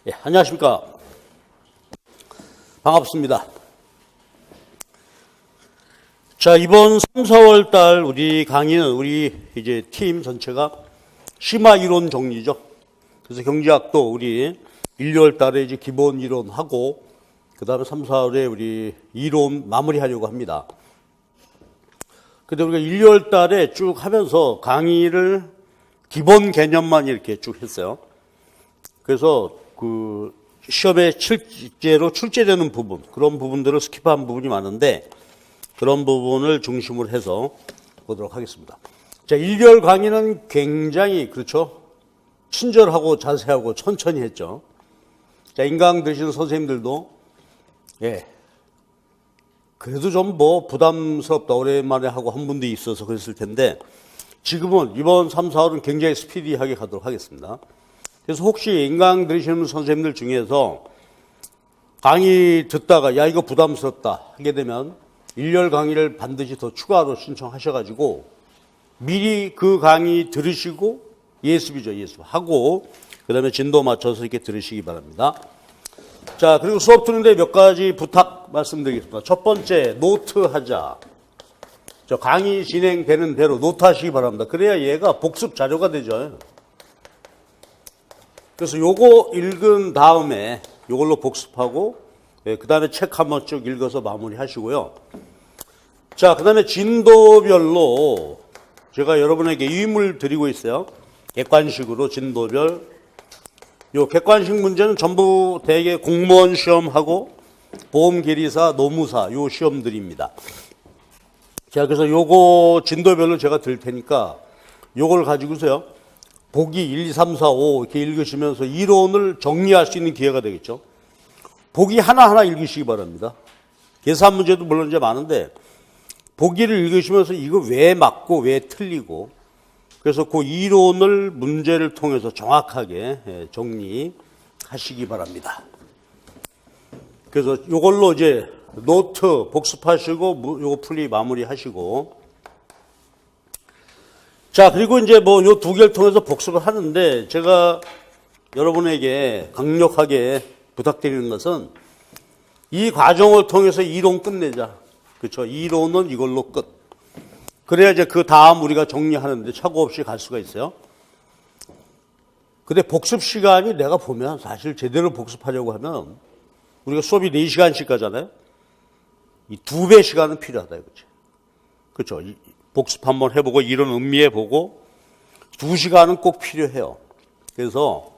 예, 안녕하십니까. 반갑습니다. 자, 이번 3, 4월 달 우리 강의는 우리 이제 팀 전체가 심화 이론 정리죠. 그래서 경제학도 우리 1, 2월 달에 이제 기본 이론 하고, 그 다음에 3, 4월에 우리 이론 마무리하려고 합니다. 근데 우리가 1, 2월 달에 쭉 하면서 강의를 기본 개념만 이렇게 쭉 했어요. 그래서 그 시험에 실제로 출제되는 부분, 그런 부분들을 스킵한 부분이 많은데, 그런 부분을 중심으로 해서 보도록 하겠습니다. 자, 1, 2월 강의는 굉장히, 그렇죠? 친절하고 자세하고 천천히 했죠. 자, 인강 드시는 선생님들도, 예. 그래도 좀 뭐 부담스럽다, 오랜만에 하고 한 분도 있어서 그랬을 텐데, 지금은 이번 3, 4월은 굉장히 스피디하게 가도록 하겠습니다. 그래서 혹시 인강 들으시는 선생님들 중에서 강의 듣다가 야 이거 부담스럽다 하게 되면 1월 강의를 반드시 더 추가로 신청하셔가지고 미리 그 강의 들으시고 예습이죠. 하고 그 다음에 진도 맞춰서 이렇게 들으시기 바랍니다. 자, 그리고 수업 듣는데 몇 가지 부탁 말씀드리겠습니다. 첫 번째, 노트 하자. 저 강의 진행되는 대로 노트 하시기 바랍니다. 그래야 얘가 복습 자료가 되죠. 그래서 요거 읽은 다음에 요걸로 복습하고, 그 다음에 책 한번 쭉 읽어서 마무리 하시고요. 자, 그 다음에 진도별로 제가 여러분에게 유인물 드리고 있어요. 객관식으로 진도별. 요 객관식 문제는 전부 대개 공무원 시험하고 보험계리사, 노무사 요 시험들입니다. 자, 그래서 요거 진도별로 제가 드릴 테니까 요걸 가지고서요. 보기 1, 2, 3, 4, 5 이렇게 읽으시면서 이론을 정리할 수 있는 기회가 되겠죠. 보기 하나하나 읽으시기 바랍니다. 계산 문제도 물론 이제 많은데 보기를 읽으시면서 이거 왜 맞고 왜 틀리고, 그래서 그 이론을 문제를 통해서 정확하게 정리하시기 바랍니다. 그래서 이걸로 이제 노트 복습하시고 요거 풀이 마무리하시고, 자, 그리고 이제 뭐 요 두 개를 통해서 복습을 하는데 제가 여러분에게 강력하게 부탁드리는 것은 이 과정을 통해서 이론 끝내자. 그렇죠? 이론은 이걸로 끝. 그래야 이제 그 다음 우리가 정리하는데 착오 없이 갈 수가 있어요. 근데 복습 시간이 내가 보면 사실 제대로 복습하려고 하면 우리가 수업이 4시간씩 가잖아요. 이 2배 시간은 필요하다 이거지. 그렇죠? 복습 한번 해보고 이론 음미해보고 2시간은 꼭 필요해요. 그래서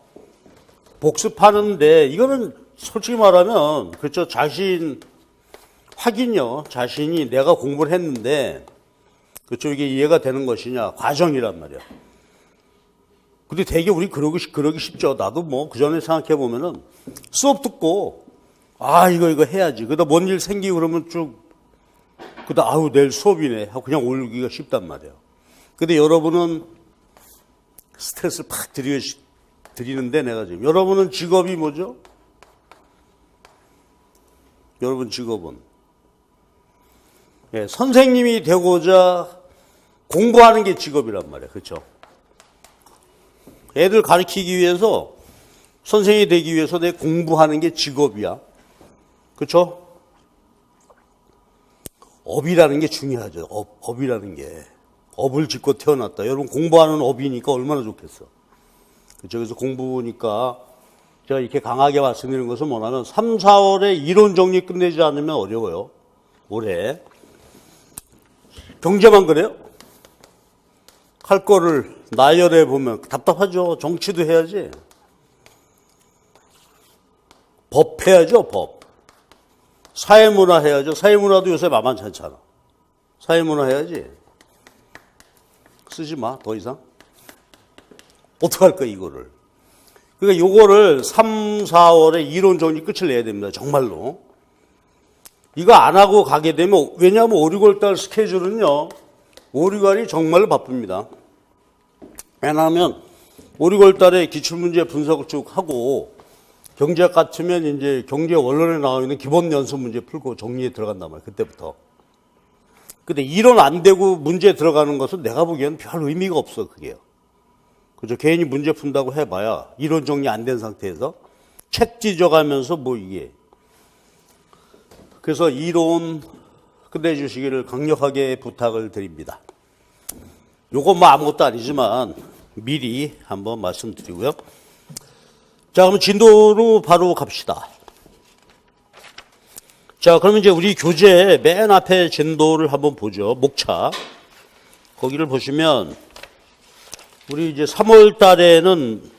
복습하는데 이거는 솔직히 말하면 그렇죠. 확인요. 자신이 내가 공부를 했는데 그렇죠. 이게 이해가 되는 것이냐 과정이란 말이야. 근데 되게 우리 그러기 쉽죠. 나도 뭐 그 전에 생각해 보면은 수업 듣고 이거 해야지. 그러다 뭔 일 생기고 그러면 쭉 그다 내일 수업이네 하고 그냥 올기가 쉽단 말이에요. 근데 여러분은 스트레스를 팍 드리는데 내가 지금 여러분은 직업이 뭐죠? 여러분 직업은 선생님이 되고자 공부하는 게 직업이란 말이에요. 그렇죠? 애들 가르치기 위해서 선생님이 되기 위해서 내 공부하는 게 직업이야. 그렇죠? 업이라는 게 중요하죠. 업이라는 게. 업을 짓고 태어났다. 여러분 공부하는 업이니까 얼마나 좋겠어. 그렇죠? 그래서 공부니까 제가 이렇게 강하게 말씀드리는 것은 뭐냐면 3, 4월에 이론 정리 끝내지 않으면 어려워요. 올해. 경제만 그래요? 할 거를 나열해 보면 답답하죠. 정치도 해야지. 법 해야죠. 법. 사회문화 해야죠. 사회문화도 요새 만만치 않잖아. 사회문화 해야지. 쓰지 마, 더 이상. 어떡할 거야, 이거를. 그러니까 요거를 3, 4월에 이론 정리 끝을 내야 됩니다. 정말로. 이거 안 하고 가게 되면, 왜냐하면 5, 6월 달 스케줄은요, 5, 6월이 정말로 바쁩니다. 왜냐하면 5, 6월 달에 기출문제 분석을 쭉 하고, 경제학 같으면 이제 경제 원론에 나와 있는 기본 연습 문제 풀고 정리에 들어간단 말이에요. 그때부터. 근데 이론 안 되고 문제 들어가는 것은 내가 보기에는 별 의미가 없어, 그게요. 그죠? 괜히 문제 푼다고 해봐야 이론 정리 안 된 상태에서 책 뒤져가면서 뭐 이게. 그래서 이론 끝내주시기를 강력하게 부탁을 드립니다. 요건 뭐 아무것도 아니지만 미리 한번 말씀드리고요. 자, 그럼 진도로 바로 갑시다. 자, 그러면 이제 우리 교재 맨 앞에 진도를 한번 보죠. 목차. 거기를 보시면 우리 이제 3월 달에는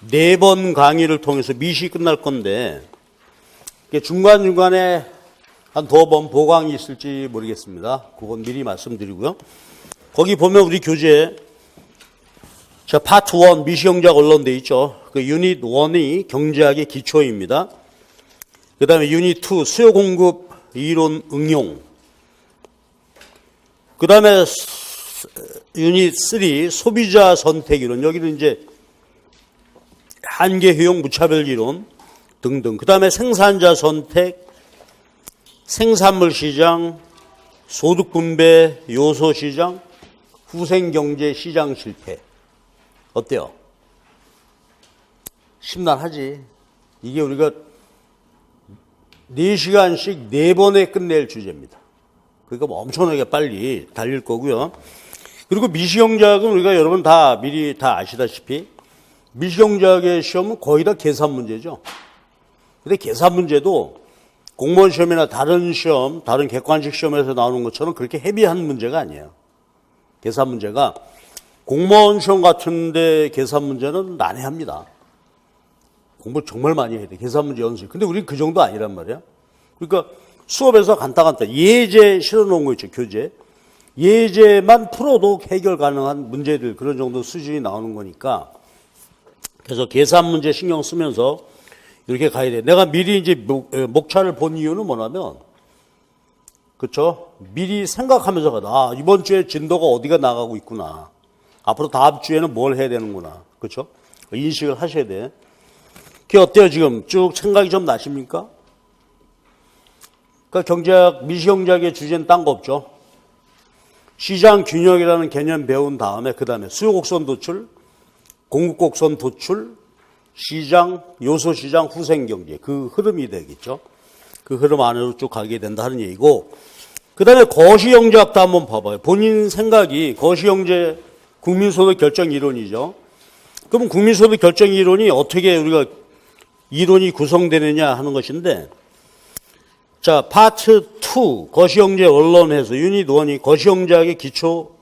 4번 강의를 통해서 미시 끝날 건데 중간중간에 한 2번 보강이 있을지 모르겠습니다. 그건 미리 말씀드리고요. 거기 보면 우리 교재 자, 파트 1 미시경제학 언론돼 있죠. 그 유닛 1이 경제학의 기초입니다. 그 다음에 유닛 2 수요 공급 이론 응용. 그 다음에 유닛 3 소비자 선택 이론. 여기는 이제 한계 효용 무차별 이론 등등. 그 다음에 생산자 선택, 생산물 시장, 소득 분배, 요소 시장, 후생 경제 시장 실패. 어때요? 심란하지? 이게 우리가 4시간씩 4번에 끝낼 주제입니다. 그러니까 뭐 엄청나게 빨리 달릴 거고요. 그리고 미시경제학은 우리가 여러분 다 미리 다 아시다시피 미시경제학의 시험은 거의 다 계산 문제죠. 근데 계산 문제도 공무원 시험이나 다른 시험, 다른 객관식 시험에서 나오는 것처럼 그렇게 헤비한 문제가 아니에요. 계산 문제가 공무원 시험 같은데 계산 문제는 난해합니다. 공부 정말 많이 해야 돼. 계산 문제 연습. 근데 우리는 그 정도 아니란 말이야. 그러니까 수업에서 간단간단 예제 실어놓은 거 있죠. 교재. 예제만 풀어도 해결 가능한 문제들 그런 정도 수준이 나오는 거니까 그래서 계산 문제 신경 쓰면서 이렇게 가야 돼. 내가 미리 이제 목차를 본 이유는 뭐냐면 그렇죠? 미리 생각하면서 가다. 아, 이번 주에 진도가 어디가 나가고 있구나. 앞으로 다음 주에는 뭘 해야 되는구나. 그렇죠? 인식을 하셔야 돼. 그게 어때요? 지금 쭉 생각이 좀 나십니까? 그러니까 경제학, 미시경제학의 주제는 딴 거 없죠. 시장 균형이라는 개념 배운 다음에 그 다음에 수요 곡선 도출, 공급 곡선 도출, 시장, 요소 시장, 후생 경제 그 흐름이 되겠죠. 그 흐름 안으로 쭉 가게 된다 하는 얘기고 그 다음에 거시경제학도 한번 봐봐요. 본인 생각이 거시경제 국민소득 결정 이론이죠. 그럼 국민소득 결정 이론이 어떻게 우리가 이론이 구성되느냐 하는 것인데 자, 파트 2 거시경제 원론에서 유닛 1이 거시경제학의 기초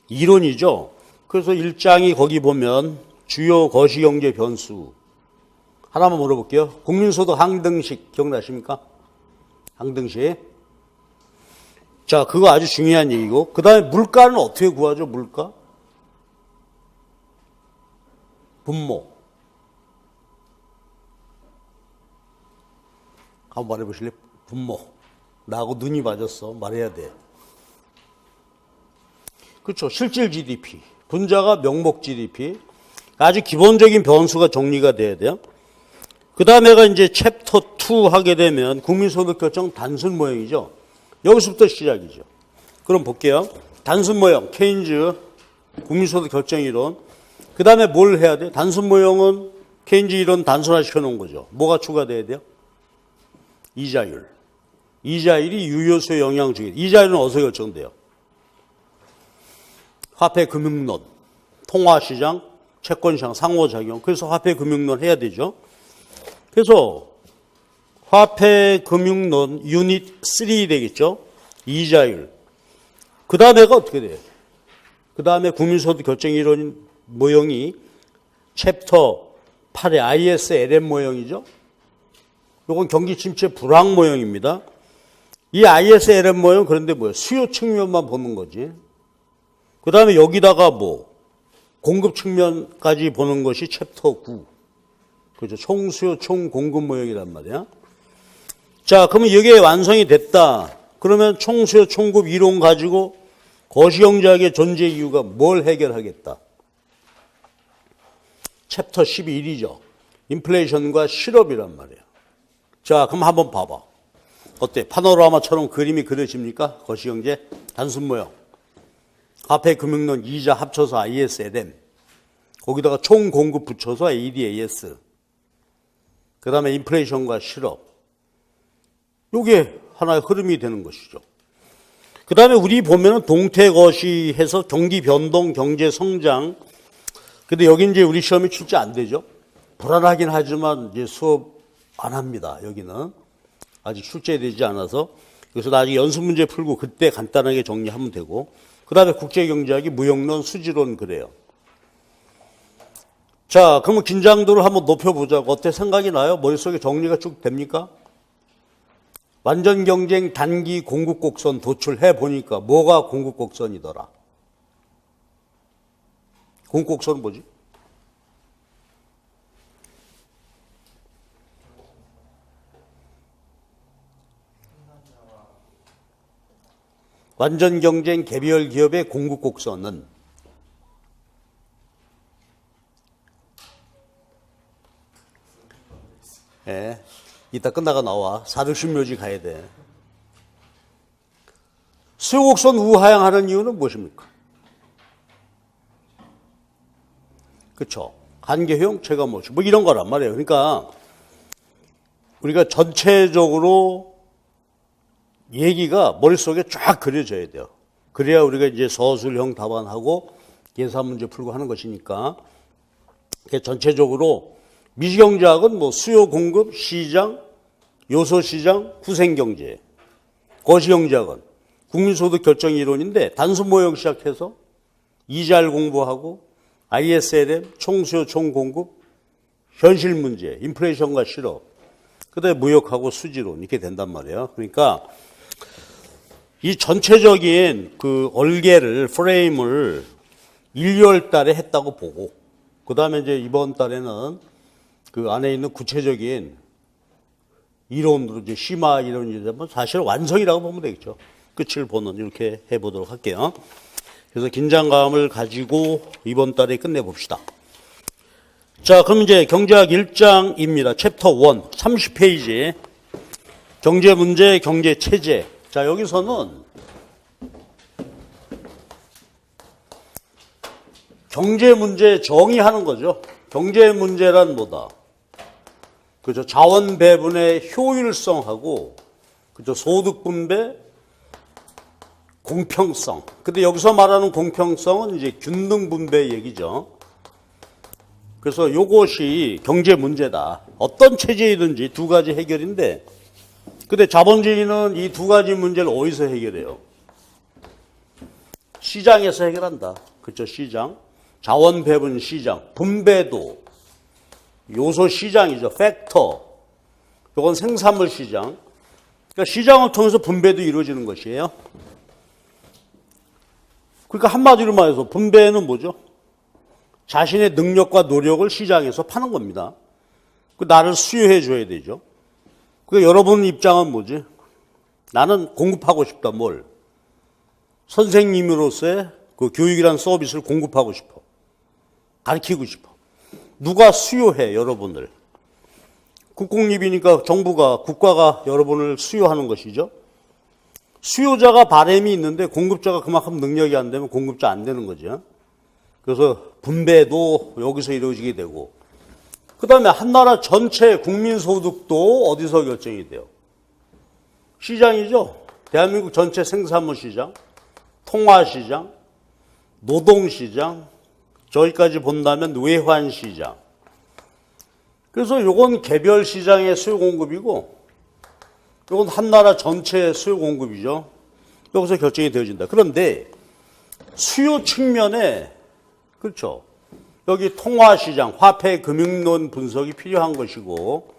이론이죠. 그래서 1장이 거기 보면 주요 거시경제 변수 하나만 물어볼게요. 국민소득 항등식 기억나십니까? 항등식. 자, 그거 아주 중요한 얘기고 그 다음에 물가는 어떻게 구하죠? 물가? 분모. 한번 말해보실래요? 분모. 나하고 눈이 맞았어. 말해야 돼. 그렇죠. 실질 GDP. 분자가 명목 GDP. 아주 기본적인 변수가 정리가 돼야 돼요. 그 다음에가 이제 챕터 2 하게 되면 국민소득 결정 단순 모형이죠. 여기서부터 시작이죠. 그럼 볼게요. 단순 모형, 케인즈, 국민소득 결정 이론. 그 다음에 뭘 해야 돼? 단순 모형은 케인즈 이론 단순화 시켜놓은 거죠. 뭐가 추가돼야 돼요? 이자율. 이자율이 유효수의 영향을 주게. 이자율은 어디서 결정돼요? 화폐금융론, 통화시장, 채권시장, 상호작용. 그래서 화폐금융론 해야 되죠. 그래서 화폐금융론 유닛 3 되겠죠. 이자율. 그 다음에가 어떻게 돼요? 그 다음에 국민소득 결정 이론 모형이 챕터 8의 ISLM 모형이죠. 이건 경기 침체 불황 모형입니다. 이 ISLM 모형 그런데 뭐예요? 수요 측면만 보는 거지. 그 다음에 여기다가 뭐 공급 측면까지 보는 것이 챕터 9. 그죠? 총수요 총공급 모형이란 말이야. 자, 그러면 이게 완성이 됐다. 그러면 총수요 총급 이론 가지고 거시경제학의 존재 이유가 뭘 해결하겠다. 챕터 11이죠. 인플레이션과 실업이란 말이에요. 자, 그럼 한번 봐봐. 어때? 파노라마처럼 그림이 그려집니까? 거시경제 단순 모형. 화폐금융론 이자 합쳐서 ISLM. 거기다가 총공급 붙여서 ADAS. 그 다음에 인플레이션과 실업. 요게 하나의 흐름이 되는 것이죠. 그 다음에 우리 보면은 동태거시해서 경기 변동, 경제 성장. 근데 여기 이제 우리 시험에 출제 안 되죠. 불안하긴 하지만 이제 수업 안 합니다. 여기는. 아직 출제되지 않아서. 그래서 나중에 연습 문제 풀고 그때 간단하게 정리하면 되고. 그 다음에 국제경제학이 무역론, 수지론 그래요. 자, 그러면 긴장도를 한번 높여보자고. 어때? 생각이 나요? 머릿속에 정리가 쭉 됩니까? 완전 경쟁 단기 공급 곡선 도출해 보니까 뭐가 공급 곡선이더라? 공급 곡선은 뭐지? 완전 경쟁 개별 기업의 공급 곡선은 예, 이따 끝나가 나와. 4등신묘지 가야 돼. 수요곡선 우하향하는 이유는 무엇입니까? 그렇죠. 한계효용, 체감모치 뭐 이런 거란 말이에요. 그러니까 우리가 전체적으로 얘기가 머릿속에 쫙 그려져야 돼요. 그래야 우리가 이제 서술형 답안하고 계산 문제 풀고 하는 것이니까 전체적으로 미시경제학은 뭐 수요 공급, 시장, 요소 시장, 후생 경제. 거시경제학은 국민소득 결정 이론인데 단순 모형 시작해서 EGR 공부하고 ISLM, 총수요 총공급, 현실 문제, 인플레이션과 실업, 그다음에 무역하고 수지론 이렇게 된단 말이에요. 그러니까 이 전체적인 그 얼개를 프레임을 1, 2월 달에 했다고 보고 그다음에 이제 이번 달에는 그 안에 있는 구체적인 이론으로 이제 심화 이론이 되면 사실 완성이라고 보면 되겠죠. 끝을 보는 이렇게 해보도록 할게요. 그래서 긴장감을 가지고 이번 달에 끝내봅시다. 자, 그럼 이제 경제학 1장입니다. 챕터 1, 30페이지. 경제 문제, 경제 체제. 자, 여기서는 경제 문제 정의하는 거죠. 경제 문제란 뭐다? 그죠? 자원 배분의 효율성하고, 그죠? 소득 분배, 공평성. 근데 여기서 말하는 공평성은 이제 균등 분배 얘기죠. 그래서 요것이 경제 문제다. 어떤 체제이든지 두 가지 해결인데, 근데 자본주의는 이 두 가지 문제를 어디서 해결해요? 시장에서 해결한다. 그렇죠? 시장. 자원 배분 시장. 분배도 요소 시장이죠. 팩터. 이건 생산물 시장. 그러니까 시장을 통해서 분배도 이루어지는 것이에요. 그러니까 한마디로 말해서 분배는 뭐죠? 자신의 능력과 노력을 시장에서 파는 겁니다. 그 나를 수요해 줘야 되죠. 그러니까 여러분 입장은 뭐지? 나는 공급하고 싶다. 뭘? 선생님으로서의 그 교육이란 서비스를 공급하고 싶어. 가르치고 싶어. 누가 수요해, 여러분을? 국공립이니까 정부가, 국가가 여러분을 수요하는 것이죠. 수요자가 바람이 있는데 공급자가 그만큼 능력이 안 되면 공급자 안 되는 거죠. 그래서 분배도 여기서 이루어지게 되고, 그 다음에 한 나라 전체 국민소득도 어디서 결정이 돼요? 시장이죠. 대한민국 전체 생산물 시장, 통화시장, 노동시장, 저기까지 본다면 외환시장. 그래서 요건 개별 시장의 수요 공급이고, 요건 한 나라 전체 수요 공급이죠. 여기서 결정이 되어진다. 그런데 수요 측면에, 그렇죠. 여기 통화시장, 화폐 금융론 분석이 필요한 것이고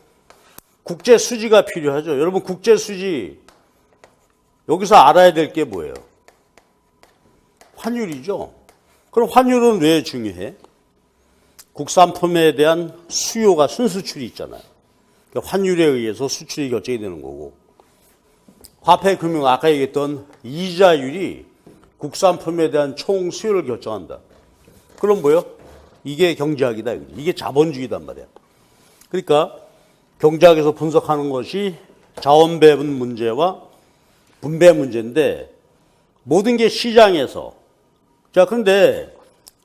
국제 수지가 필요하죠. 여러분 국제 수지 여기서 알아야 될 게 뭐예요? 환율이죠. 그럼 환율은 왜 중요해? 국산품에 대한 수요가 순수출이 있잖아요. 그러니까 환율에 의해서 수출이 결정이 되는 거고 화폐 금융 아까 얘기했던 이자율이 국산품에 대한 총 수요를 결정한다. 그럼 뭐요? 이게 경제학이다. 이게 자본주의단 말이야. 그러니까 경제학에서 분석하는 것이 자원 배분 문제와 분배 문제인데 모든 게 시장에서. 자, 그런데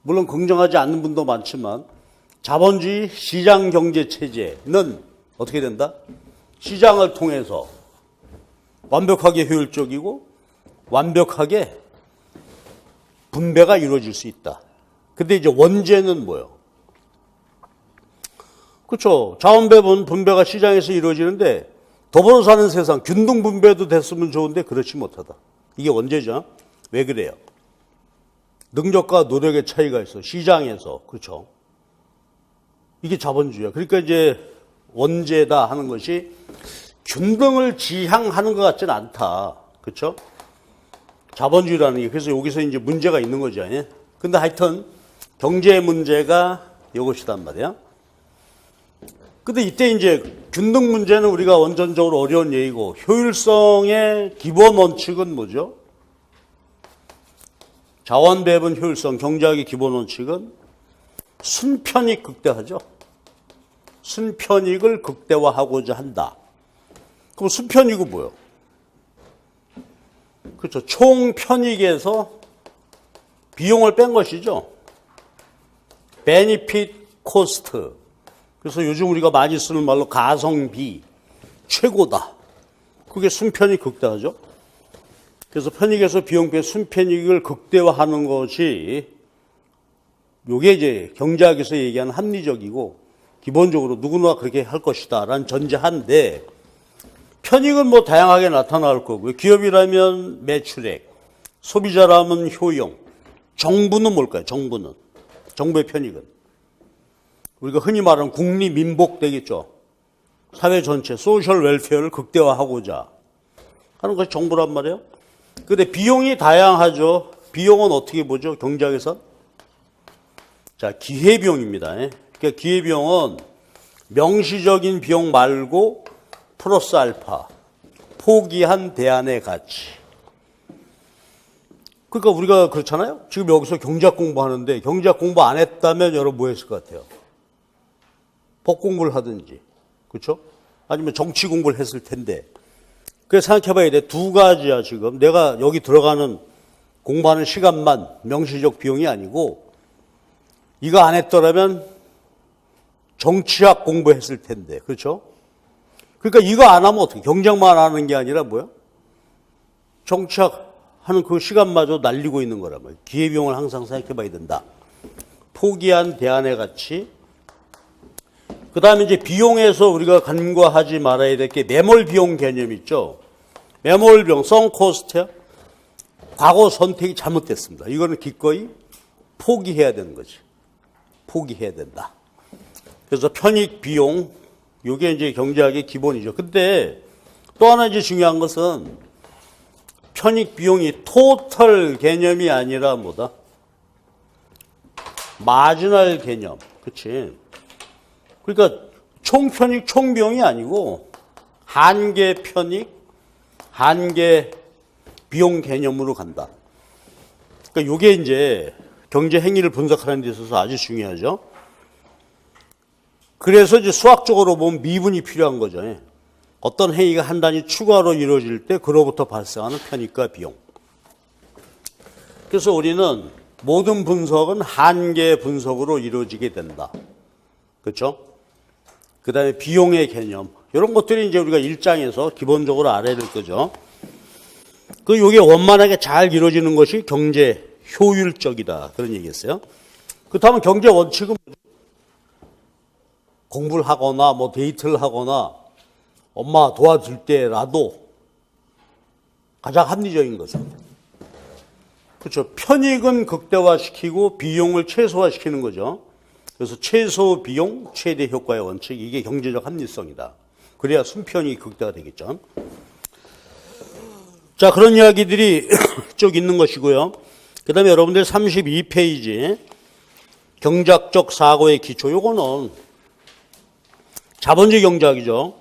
물론 긍정하지 않는 분도 많지만 자본주의 시장 경제 체제는 어떻게 된다? 시장을 통해서 완벽하게 효율적이고 완벽하게 분배가 이루어질 수 있다. 근데 이제 원죄는 뭐예요? 그렇죠. 자원 배분, 분배가 시장에서 이루어지는데 더불어 사는 세상, 균등 분배도 됐으면 좋은데 그렇지 못하다. 이게 원죄죠. 왜 그래요? 능력과 노력의 차이가 있어. 시장에서. 그렇죠. 이게 자본주의야. 그러니까 이제 원죄다 하는 것이 균등을 지향하는 것 같지는 않다. 그렇죠? 자본주의라는 게 그래서 여기서 이제 문제가 있는 거죠. 예? 근데 하여튼 경제 문제가 이것이단 말이야. 근데 이때 이제 균등 문제는 우리가 원전적으로 어려운 얘기고 효율성의 기본 원칙은 뭐죠? 자원 배분 효율성, 경제학의 기본 원칙은 순편익 극대화죠. 순편익을 극대화하고자 한다. 그럼 순편익은 뭐예요? 그렇죠. 총 편익에서 비용을 뺀 것이죠. benefit cost. 그래서 요즘 우리가 많이 쓰는 말로 가성비 최고다. 그게 순편익 극대화죠. 그래서 편익에서 비용 뺀 순편익을 극대화하는 것이 요게 이제 경제학에서 얘기하는 합리적이고 기본적으로 누구나 그렇게 할 것이다 라는 전제한데 편익은 뭐 다양하게 나타날 거고요. 기업이라면 매출액, 소비자라면 효용, 정부는 뭘까요? 정부의 편익은 우리가 흔히 말하는 국리민복 되겠죠. 사회 전체 소셜 웰페어를 극대화하고자 하는 것이 정부란 말이에요. 근데 비용이 다양하죠. 비용은 어떻게 보죠? 경제학에서? 자, 기회비용입니다. 그러니까 기회비용은 명시적인 비용 말고 플러스 알파, 포기한 대안의 가치. 그러니까 우리가 그렇잖아요. 지금 여기서 경제학 공부하는데 경제학 공부 안 했다면 여러분 뭐 했을 것 같아요? 법 공부를 하든지, 그렇죠? 아니면 정치 공부를 했을 텐데. 그래서 생각해봐야 돼. 두 가지야 지금. 내가 여기 들어가는 공부하는 시간만 명시적 비용이 아니고 이거 안 했더라면 정치학 공부했을 텐데, 그렇죠? 그러니까 이거 안 하면 어떻게? 경쟁만 하는 게 아니라 뭐야? 정치학 하는 그 시간마저 날리고 있는 거란 말이에요. 기회비용을 항상 생각해봐야 된다. 포기한 대안의 가치. 그 다음에 이제 비용에서 우리가 간과하지 말아야 될 게 매몰 비용 개념 있죠. 매몰 비용, 썬코스트야. 과거 선택이 잘못됐습니다. 이거는 기꺼이 포기해야 되는 거지. 포기해야 된다. 그래서 편익 비용, 이게 이제 경제학의 기본이죠. 근데 또 하나 이제 중요한 것은 편익 비용이 토털 개념이 아니라 뭐다? 마지널 개념. 그치? 그러니까 총편익, 총비용이 아니고 한계 편익, 한계 비용 개념으로 간다. 그러니까 이게 이제 경제 행위를 분석하는 데 있어서 아주 중요하죠. 그래서 이제 수학적으로 보면 미분이 필요한 거죠. 어떤 행위가 한 단위 추가로 이루어질 때 그로부터 발생하는 편익과 비용. 그래서 우리는 모든 분석은 한계 분석으로 이루어지게 된다. 그렇죠? 그 다음에 비용의 개념. 이런 것들이 이제 우리가 1장에서 기본적으로 알아야 될 거죠. 요게 원만하게 잘 이루어지는 것이 경제 효율적이다. 그런 얘기였어요. 그렇다면 경제 원칙은 공부를 하거나 뭐 데이트를 하거나 엄마 도와줄 때라도 가장 합리적인 것은 그렇죠. 편익은 극대화시키고 비용을 최소화시키는 거죠. 그래서 최소 비용, 최대 효과의 원칙, 이게 경제적 합리성이다. 그래야 순편이 극대화 되겠죠. 자, 그런 이야기들이 쭉 있는 것이고요. 그 다음에 여러분들 32페이지 경제학적 사고의 기초. 요거는 자본주의 경제학이죠.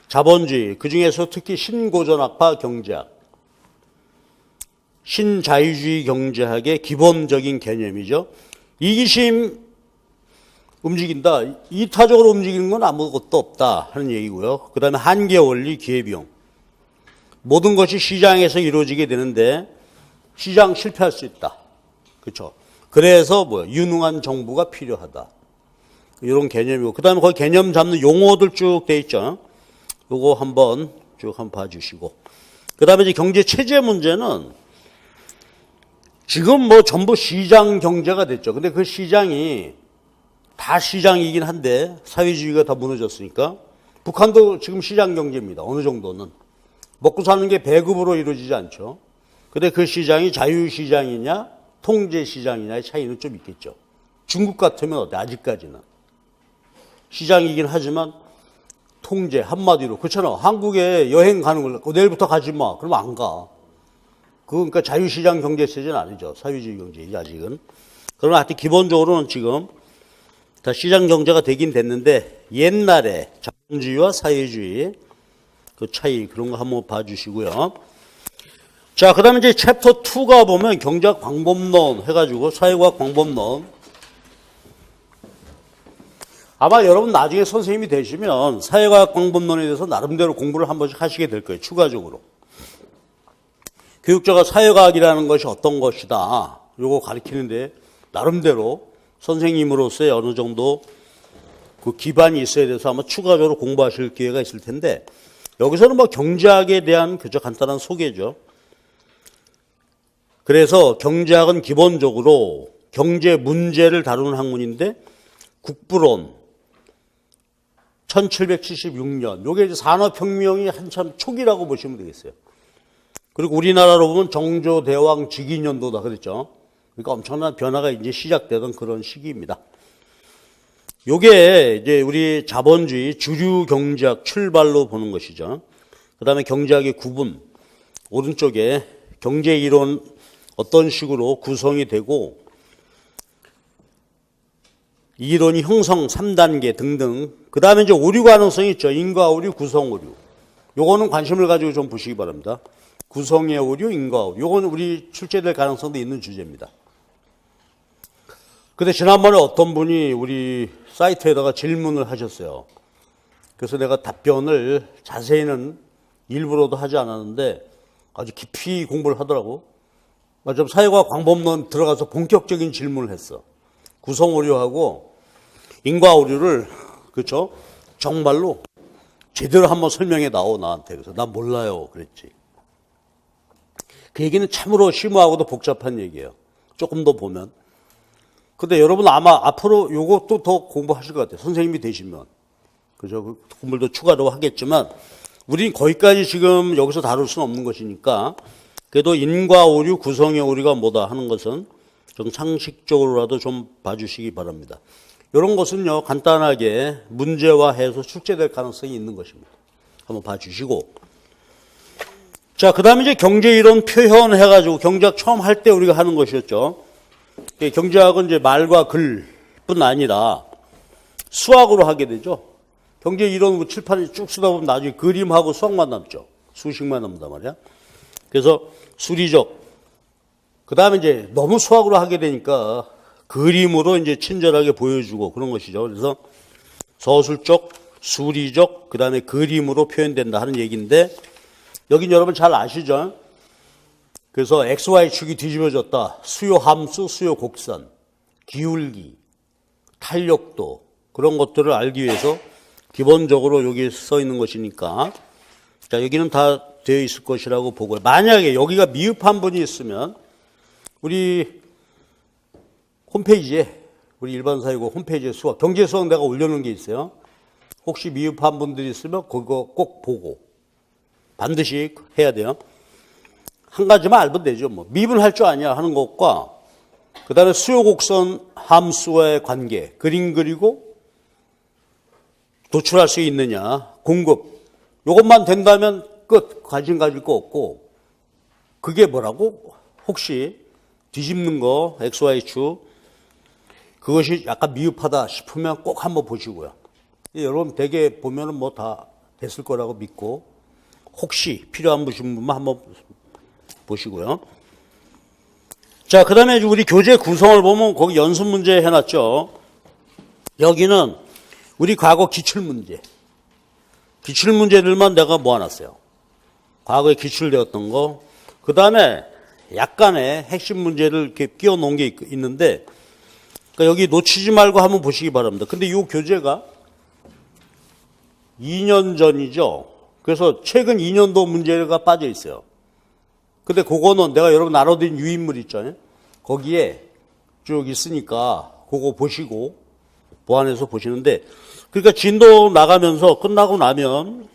자본주의, 그중에서 특히 신고전학파 경제학, 신자유주의 경제학의 기본적인 개념이죠. 이기심 움직인다. 이타적으로 움직이는 건 아무것도 없다 하는 얘기고요. 그 다음에 한계 원리, 기회비용. 모든 것이 시장에서 이루어지게 되는데 시장 실패할 수 있다. 그렇죠? 그래서 유능한 정부가 필요하다. 이런 개념이고, 그 다음에 거기 개념 잡는 용어들 쭉 돼 있죠. 요거 쭉 한번 봐주시고. 그 다음에 이제 경제 체제 문제는 지금 뭐 전부 시장 경제가 됐죠. 근데 그 시장이 다 시장이긴 한데 사회주의가 다 무너졌으니까 북한도 지금 시장 경제입니다. 어느 정도는. 먹고 사는 게 배급으로 이루어지지 않죠. 근데 그 시장이 자유시장이냐 통제시장이냐의 차이는 좀 있겠죠. 중국 같으면 어때? 아직까지는. 시장이긴 하지만 통제 한마디로. 그렇잖아. 한국에 여행 가는 걸 내일부터 가지 마. 그러면 안 가. 그러니까 자유시장 경제 체제는 아니죠. 사회주의 경제이지 아직은. 그러나 하여튼 기본적으로는 지금 다 시장 경제가 되긴 됐는데 옛날에 자본주의와 사회주의 그 차이 그런 거 한번 봐주시고요. 자, 그 다음에 이제 챕터 2가 보면 경제학 방법론 해가지고 사회과학 방법론. 아마 여러분 나중에 선생님이 되시면 사회과학 방법론에 대해서 나름대로 공부를 한 번씩 하시게 될 거예요. 추가적으로. 교육자가 사회과학이라는 것이 어떤 것이다. 요거 가르치는데 나름대로 선생님으로서의 어느 정도 그 기반이 있어야 돼서 아마 추가적으로 공부하실 기회가 있을 텐데 여기서는 뭐 경제학에 대한 그저 간단한 소개죠. 그래서 경제학은 기본적으로 경제 문제를 다루는 학문인데 국부론 1776년 요게 이제 산업혁명이 한참 초기라고 보시면 되겠어요. 그리고 우리나라로 보면 정조대왕 즉위년도다 그랬죠. 그러니까 엄청난 변화가 이제 시작되던 그런 시기입니다. 요게 이제 우리 자본주의 주류 경제학 출발로 보는 것이죠. 그 다음에 경제학의 구분, 오른쪽에 경제 이론 어떤 식으로 구성이 되고 이론이 형성 3단계 등등. 그 다음에 이제 오류 가능성이 있죠. 인과 오류, 구성 오류. 요거는 관심을 가지고 좀 보시기 바랍니다. 구성의 오류, 인과 오류. 요거는 우리 출제될 가능성도 있는 주제입니다. 근데 지난번에 어떤 분이 우리 사이트에다가 질문을 하셨어요. 그래서 내가 답변을 자세히는 일부러도 하지 않았는데 아주 깊이 공부를 하더라고. 좀 사회과학 방법론 들어가서 본격적인 질문을 했어. 구성 오류하고 인과 오류를 그렇죠? 정말로 제대로 한번 설명해 나오 나한테. 그래서 난 몰라요 그랬지. 그 얘기는 참으로 심오하고도 복잡한 얘기예요. 조금 더 보면. 근데 여러분 아마 앞으로 요것도 더 공부하실 것 같아요. 선생님이 되시면. 그죠? 그 공부도 추가로 하겠지만 우린 거기까지 지금 여기서 다룰 수는 없는 것이니까 그래도 인과 오류, 구성의 오류가 뭐다 하는 것은 좀 상식적으로라도 좀 봐주시기 바랍니다. 이런 것은요, 간단하게 문제화해서 출제될 가능성이 있는 것입니다. 한번 봐주시고. 자, 그 다음에 이제 경제이론 표현 해가지고 경제학 처음 할 때 우리가 하는 것이었죠. 경제학은 이제 말과 글뿐 아니라 수학으로 하게 되죠. 경제이론 뭐 칠판에 쭉 쓰다 보면 나중에 그림하고 수학만 남죠. 수식만 남는단 말이야. 그래서 수리적. 그 다음에 이제 너무 수학으로 하게 되니까 그림으로 이제 친절하게 보여주고 그런 것이죠. 그래서 서술적, 수리적, 그 다음에 그림으로 표현된다 하는 얘기인데 여긴 여러분 잘 아시죠? 그래서 XY축이 뒤집어졌다. 수요 함수, 수요 곡선, 기울기, 탄력도 그런 것들을 알기 위해서 기본적으로 여기 써 있는 것이니까 자 여기는 다 되어 있을 것이라고 보고요. 만약에 여기가 미흡한 분이 있으면 우리 홈페이지에 우리 일반사회고 홈페이지에 수학, 경제수학 내가 올려놓은 게 있어요. 혹시 미흡한 분들이 있으면 그거 꼭 보고 반드시 해야 돼요. 한 가지만 알면 되죠. 뭐 미분할 줄 아냐 하는 것과 그 다음에 수요곡선 함수와의 관계, 그림 그리고 도출할 수 있느냐, 공급. 이것만 된다면 끝. 관심 가질 거 없고 그게 뭐라고? 혹시 뒤집는 거 XY축 그것이 약간 미흡하다 싶으면 꼭 한번 보시고요. 여러분 대개 보면은 뭐 다 됐을 거라고 믿고 혹시 필요한 분만 한번 보시고요. 자, 그 다음에 우리 교재 구성을 보면 거기 연습 문제 해놨죠. 여기는 우리 과거 기출문제. 기출문제들만 내가 모아놨어요. 과거에 기출되었던 거. 그 다음에 약간의 핵심 문제를 이렇게 끼워 놓은 게 있는데 그러니까 여기 놓치지 말고 한번 보시기 바랍니다. 근데 이 교재가 2년 전이죠. 그래서 최근 2년도 문제가 빠져 있어요. 근데 그거는 내가 여러분 나눠드린 유인물 있잖아요. 거기에 쭉 있으니까 그거 보시고 보완해서 보시는데, 그러니까 진도 나가면서 끝나고 나면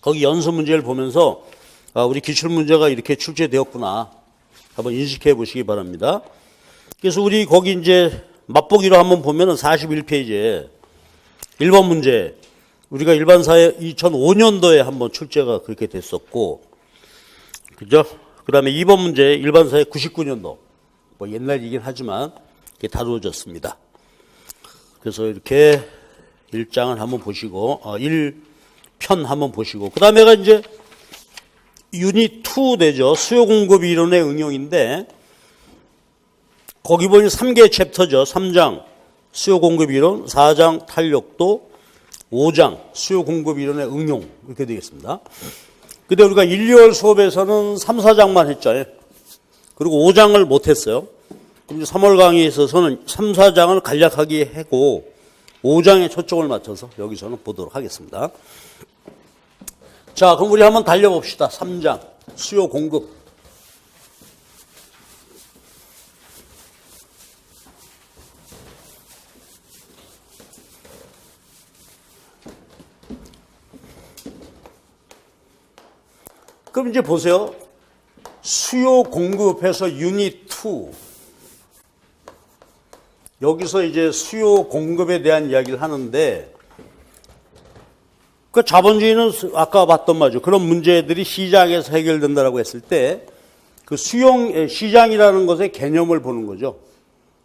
거기 연습 문제를 보면서 우리 기출 문제가 이렇게 출제되었구나 한번 인식해 보시기 바랍니다. 그래서 우리 거기 이제 맛보기로 한번 보면은 41페이지에 1번 문제, 우리가 일반사회 2005년도에 한번 출제가 그렇게 됐었고, 그죠? 그 다음에 2번 문제 일반사회 99년도, 뭐 옛날이긴 하지만 이렇게 다루어졌습니다. 그래서 이렇게 1장을 한번 보시고, 1편 한번 보시고, 그 다음에가 이제 유닛 2 되죠. 수요 공급 이론의 응용인데, 거기 보니 3개 챕터죠. 3장 수요 공급 이론, 4장 탄력도, 5장 수요 공급 이론의 응용, 이렇게 되겠습니다. 근데 우리가 1, 2월 수업에서는 3, 4장만 했잖아요. 그리고 5장을 못 했어요. 그럼 3월 강의에 있어서는 3, 4장을 간략하게 하고 5장에 초점을 맞춰서 여기서는 보도록 하겠습니다. 자, 그럼 우리 한번 달려봅시다. 3장 수요 공급. 그럼 이제 보세요. 수요 공급해서 유닛 2. 여기서 이제 수요 공급에 대한 이야기를 하는데, 그 자본주의는 아까 봤던 말이죠. 그런 문제들이 시장에서 해결된다라고 했을 때, 그 시장이라는 것의 개념을 보는 거죠.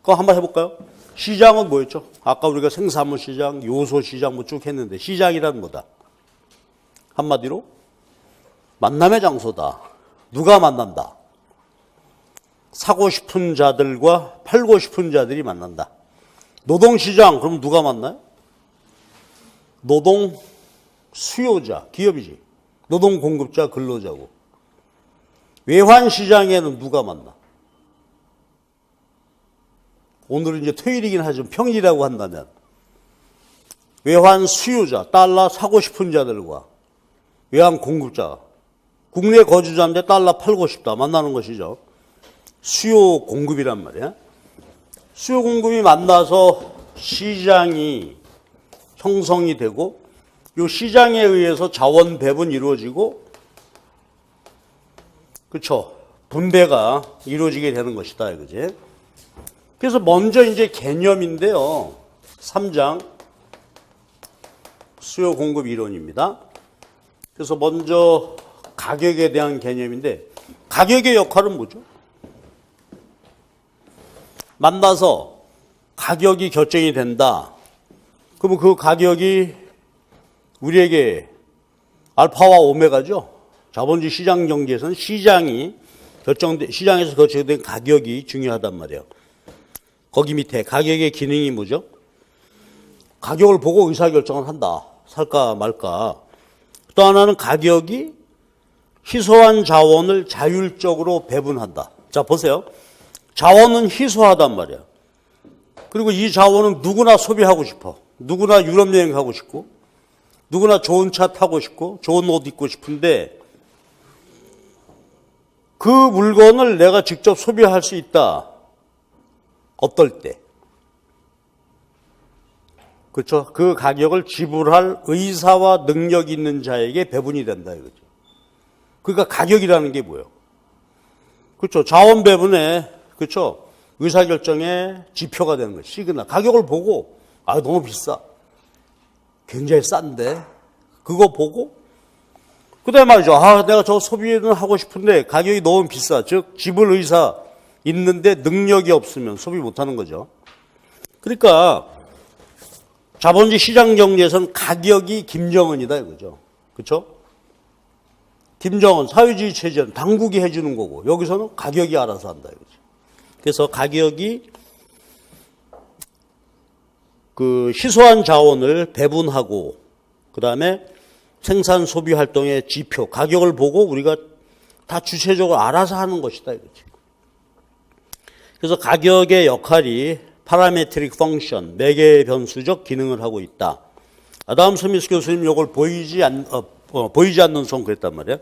그거 한번 해볼까요? 시장은 뭐였죠? 아까 우리가 생산물 시장, 요소 시장 뭐 쭉 했는데, 시장이란 뭐다? 한마디로? 만남의 장소다. 누가 만난다? 사고 싶은 자들과 팔고 싶은 자들이 만난다. 노동시장, 그럼 누가 만나요? 노동 수요자, 기업이지. 노동 공급자, 근로자고. 외환시장에는 누가 만나? 오늘은 이제 토요일이긴 하지만 평일이라고 한다면 외환 수요자, 달러 사고 싶은 자들과 외환 공급자, 국내 거주자인데 달러 팔고 싶다. 만나는 것이죠. 수요 공급이란 말이야. 수요 공급이 만나서 시장이 형성이 되고, 이 시장에 의해서 자원 배분이 이루어지고, 그렇죠. 분배가 이루어지게 되는 것이다. 그지? 그래서 먼저 이제 개념인데요. 3장 수요 공급 이론입니다. 그래서 먼저 가격에 대한 개념인데, 가격의 역할은 뭐죠? 만나서 가격이 결정이 된다. 그러면 그 가격이 우리에게 알파와 오메가죠. 자본주의 시장 경제에서는 시장에서 결정된 가격이 중요하단 말이에요. 거기 밑에 가격의 기능이 뭐죠? 가격을 보고 의사결정을 한다. 살까 말까. 또 하나는 가격이 희소한 자원을 자율적으로 배분한다. 자, 보세요. 자원은 희소하단 말이야. 그리고 이 자원은 누구나 소비하고 싶어. 누구나 유럽 여행 가고 싶고, 누구나 좋은 차 타고 싶고, 좋은 옷 입고 싶은데, 그 물건을 내가 직접 소비할 수 있다. 어떨 때? 그렇죠? 그 가격을 지불할 의사와 능력 있는 자에게 배분이 된다 이거죠. 그러니까 가격이라는 게 뭐예요? 그렇죠? 자원 배분에, 그렇죠? 의사결정의 지표가 되는 거예요. 시그널. 가격을 보고, 너무 비싸. 굉장히 싼데. 그거 보고, 그 다음에 말이죠. 내가 저 소비는 하고 싶은데 가격이 너무 비싸. 즉, 지불 의사 있는데 능력이 없으면 소비 못 하는 거죠. 그러니까, 자본주의 시장 경제에서는 가격이 김정은이다 이거죠. 그렇죠? 김정은 사회주의 체제는 당국이 해주는 거고, 여기서는 가격이 알아서 한다 이거죠. 그래서 가격이 그 희소한 자원을 배분하고, 그 다음에 생산 소비 활동의 지표, 가격을 보고 우리가 다 주체적으로 알아서 하는 것이다 이거죠. 그래서 가격의 역할이 파라메트릭 펑션, 매개 변수적 기능을 하고 있다. 아담 스미스 교수님 이걸 보이지 않는 손 그랬단 말이에요.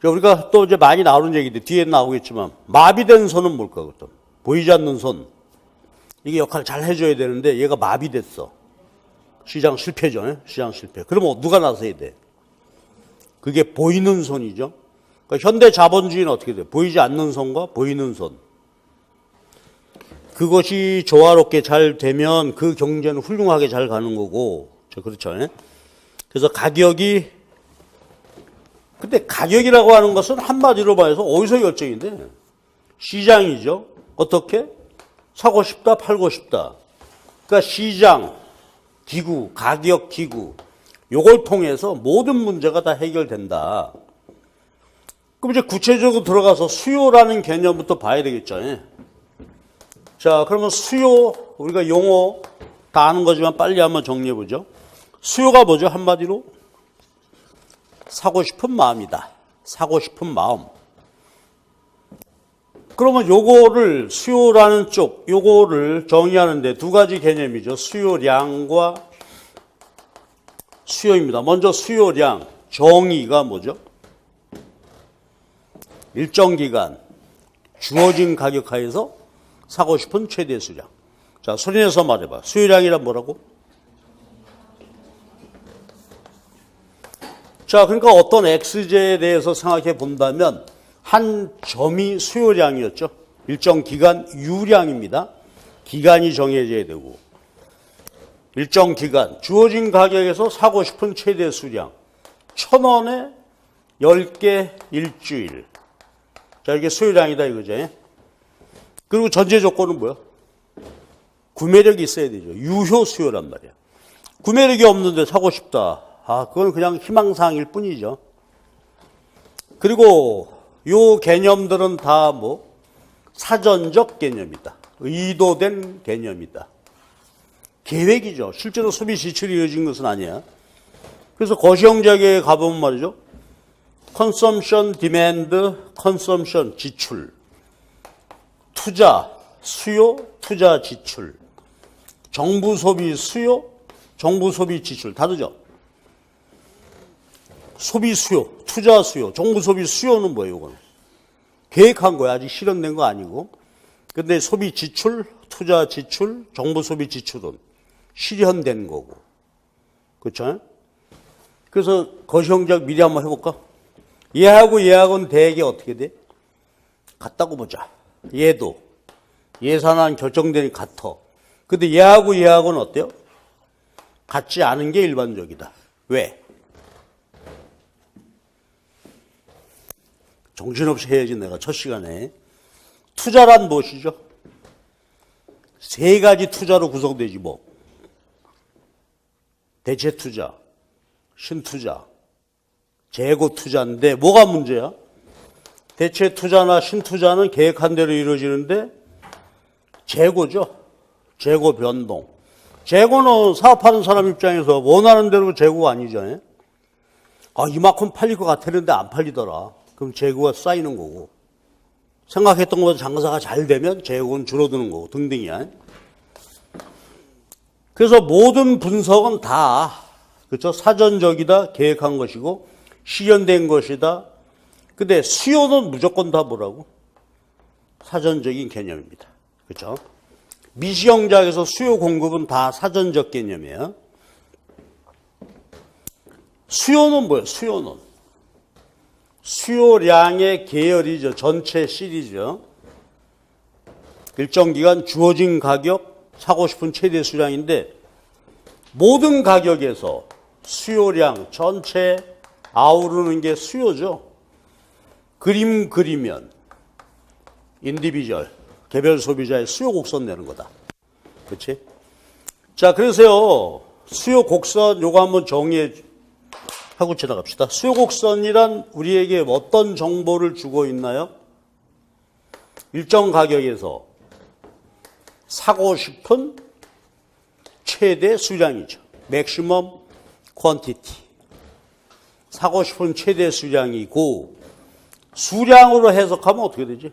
우리가 또 이제 많이 나오는 얘기인데 뒤에 나오겠지만 마비된 손은 뭘까? 보이지 않는 손. 이게 역할을 잘 해줘야 되는데 얘가 마비됐어. 시장 실패죠. 시장 실패. 그러면 누가 나서야 돼? 그게 보이는 손이죠. 그러니까 현대 자본주의는 어떻게 돼? 보이지 않는 손과 보이는 손. 그것이 조화롭게 잘 되면 그 경제는 훌륭하게 잘 가는 거고. 그렇죠. 그래서 가격이, 근데 가격이라고 하는 것은 한마디로 말해서 어디서 결정인데? 시장이죠. 어떻게? 사고 싶다, 팔고 싶다. 그러니까 시장, 기구, 가격 기구, 요걸 통해서 모든 문제가 다 해결된다. 그럼 이제 구체적으로 들어가서 수요라는 개념부터 봐야 되겠죠. 자, 그러면 수요, 우리가 용어 다 아는 거지만 빨리 한번 정리해보죠. 수요가 뭐죠? 한마디로? 사고 싶은 마음이다. 사고 싶은 마음. 그러면 요거를 수요라는 쪽, 요거를 정의하는데 두 가지 개념이죠. 수요량과 수요입니다. 먼저 수요량, 정의가 뭐죠? 일정 기간, 주어진 가격 하에서 사고 싶은 최대 수량. 자, 소리내서 말해봐. 수요량이란 뭐라고? 자, 그러니까 어떤 X제에 대해서 생각해 본다면 한 점이 수요량이었죠. 일정 기간 유량입니다. 기간이 정해져야 되고 일정 기간 주어진 가격에서 사고 싶은 최대 수량 1,000원에 10개 일주일. 자, 이게 수요량이다 이거죠. 그리고 전제 조건은 뭐야? 구매력이 있어야 되죠. 유효 수요란 말이야. 구매력이 없는데 사고 싶다. 그건 그냥 희망사항일 뿐이죠. 그리고 요 개념들은 다 뭐 사전적 개념이다. 의도된 개념이다. 계획이죠. 실제로 소비 지출이 이어진 것은 아니야. 그래서 거시경제학에 가보면 말이죠. 컨섬션 디맨드, 컨섬션 지출, 투자, 수요, 투자 지출, 정부 소비 수요, 정부 소비 지출 다르죠. 소비 수요, 투자 수요, 정부 소비 수요는 뭐예요? 이거는 계획한 거야. 아직 실현된 거 아니고. 근데 소비 지출, 투자 지출, 정부 소비 지출은 실현된 거고. 그렇죠? 그래서 거시경제학 미리 한번 해볼까? 얘하고 얘하고는 대개 어떻게 돼? 같다고 보자. 얘도 예산안 결정되니 같아. 근데 얘하고 얘하고는 어때요? 같지 않은 게 일반적이다. 왜? 정신없이 해야지 내가 첫 시간에. 투자란 무엇이죠? 세 가지 투자로 구성되지 뭐. 대체 투자, 신투자, 재고 투자인데 뭐가 문제야? 대체 투자나 신투자는 계획한 대로 이루어지는데 재고죠. 재고 변동. 재고는 사업하는 사람 입장에서 원하는 대로 재고가 아니잖아요. 이만큼 팔릴 것 같았는데 안 팔리더라. 그럼 재고가 쌓이는 거고. 생각했던 것보다 장사가 잘 되면 재고는 줄어드는 거고 등등이야. 그래서 모든 분석은 다 그렇죠? 사전적이다, 계획한 것이고 실현된 것이다. 근데 수요는 무조건 다 뭐라고? 사전적인 개념입니다. 그렇죠? 미시경제학에서 수요 공급은 다 사전적 개념이에요. 수요는 뭐예요? 수요는 수요량의 계열이죠. 전체 시리즈. 일정 기간 주어진 가격, 사고 싶은 최대 수량인데 모든 가격에서 수요량 전체 아우르는 게 수요죠. 그림 그리면 인디비주얼, 개별 소비자의 수요 곡선 내는 거다. 그렇지? 자, 그래서요. 수요 곡선 요거 한번 정의해 하고 지나갑시다. 수요 곡선이란 우리에게 어떤 정보를 주고 있나요? 일정 가격에서 사고 싶은 최대 수량이죠. 맥시멈 퀀티티. 사고 싶은 최대 수량이고 수량으로 해석하면 어떻게 되지?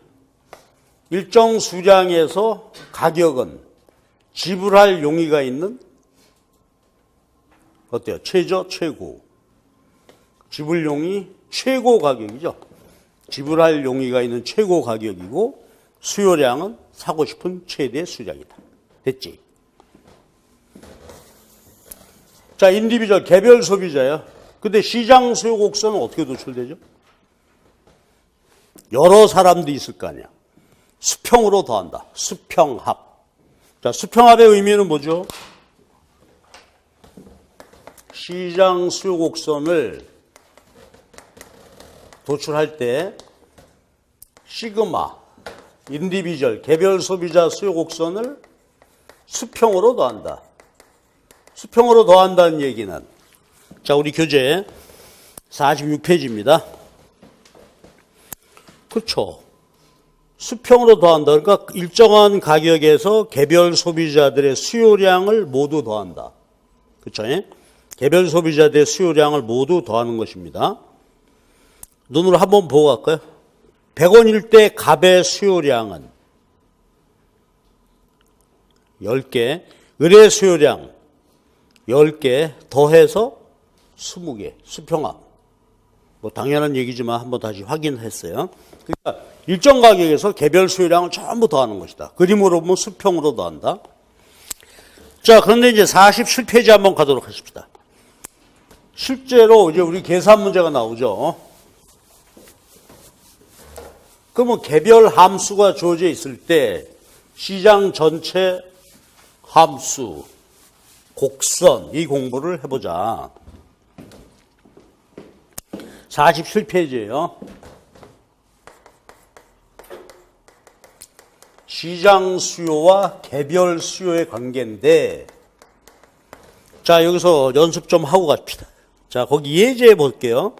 일정 수량에서 가격은 지불할 용의가 있는 어때요? 최저, 최고. 지불용이 최고 가격이죠. 지불할 용의가 있는 최고 가격이고 수요량은 사고 싶은 최대 수량이다. 됐지? 자, 인디비주얼 개별 소비자야. 근데 시장 수요 곡선은 어떻게 도출되죠? 여러 사람도 있을 거 아니야. 수평으로 더한다. 수평합. 자, 수평합의 의미는 뭐죠? 시장 수요 곡선을 도출할 때 시그마, 인디비주얼, 개별 소비자 수요 곡선을 수평으로 더한다. 수평으로 더한다는 얘기는 자, 우리 교재 46페이지입니다. 그렇죠. 수평으로 더한다. 그러니까 일정한 가격에서 개별 소비자들의 수요량을 모두 더한다. 그렇죠? 개별 소비자들의 수요량을 모두 더하는 것입니다. 눈으로 한번 보고 갈까요? 100원일 때 갑의 수요량은 10개, 을의 수요량 10개 더해서 20개, 수평합. 뭐 당연한 얘기지만 한번 다시 확인했어요. 그러니까 일정 가격에서 개별 수요량을 전부 더하는 것이다. 그림으로 보면 수평으로 더한다. 자, 그런데 이제 47페이지 한번 가도록 하십시다. 실제로 이제 우리 계산 문제가 나오죠. 그러면 개별 함수가 주어져 있을 때 시장 전체 함수, 곡선, 이 공부를 해보자. 47페이지예요. 시장 수요와 개별 수요의 관계인데, 자, 여기서 연습 좀 하고 갑시다. 자, 거기 예제해 볼게요.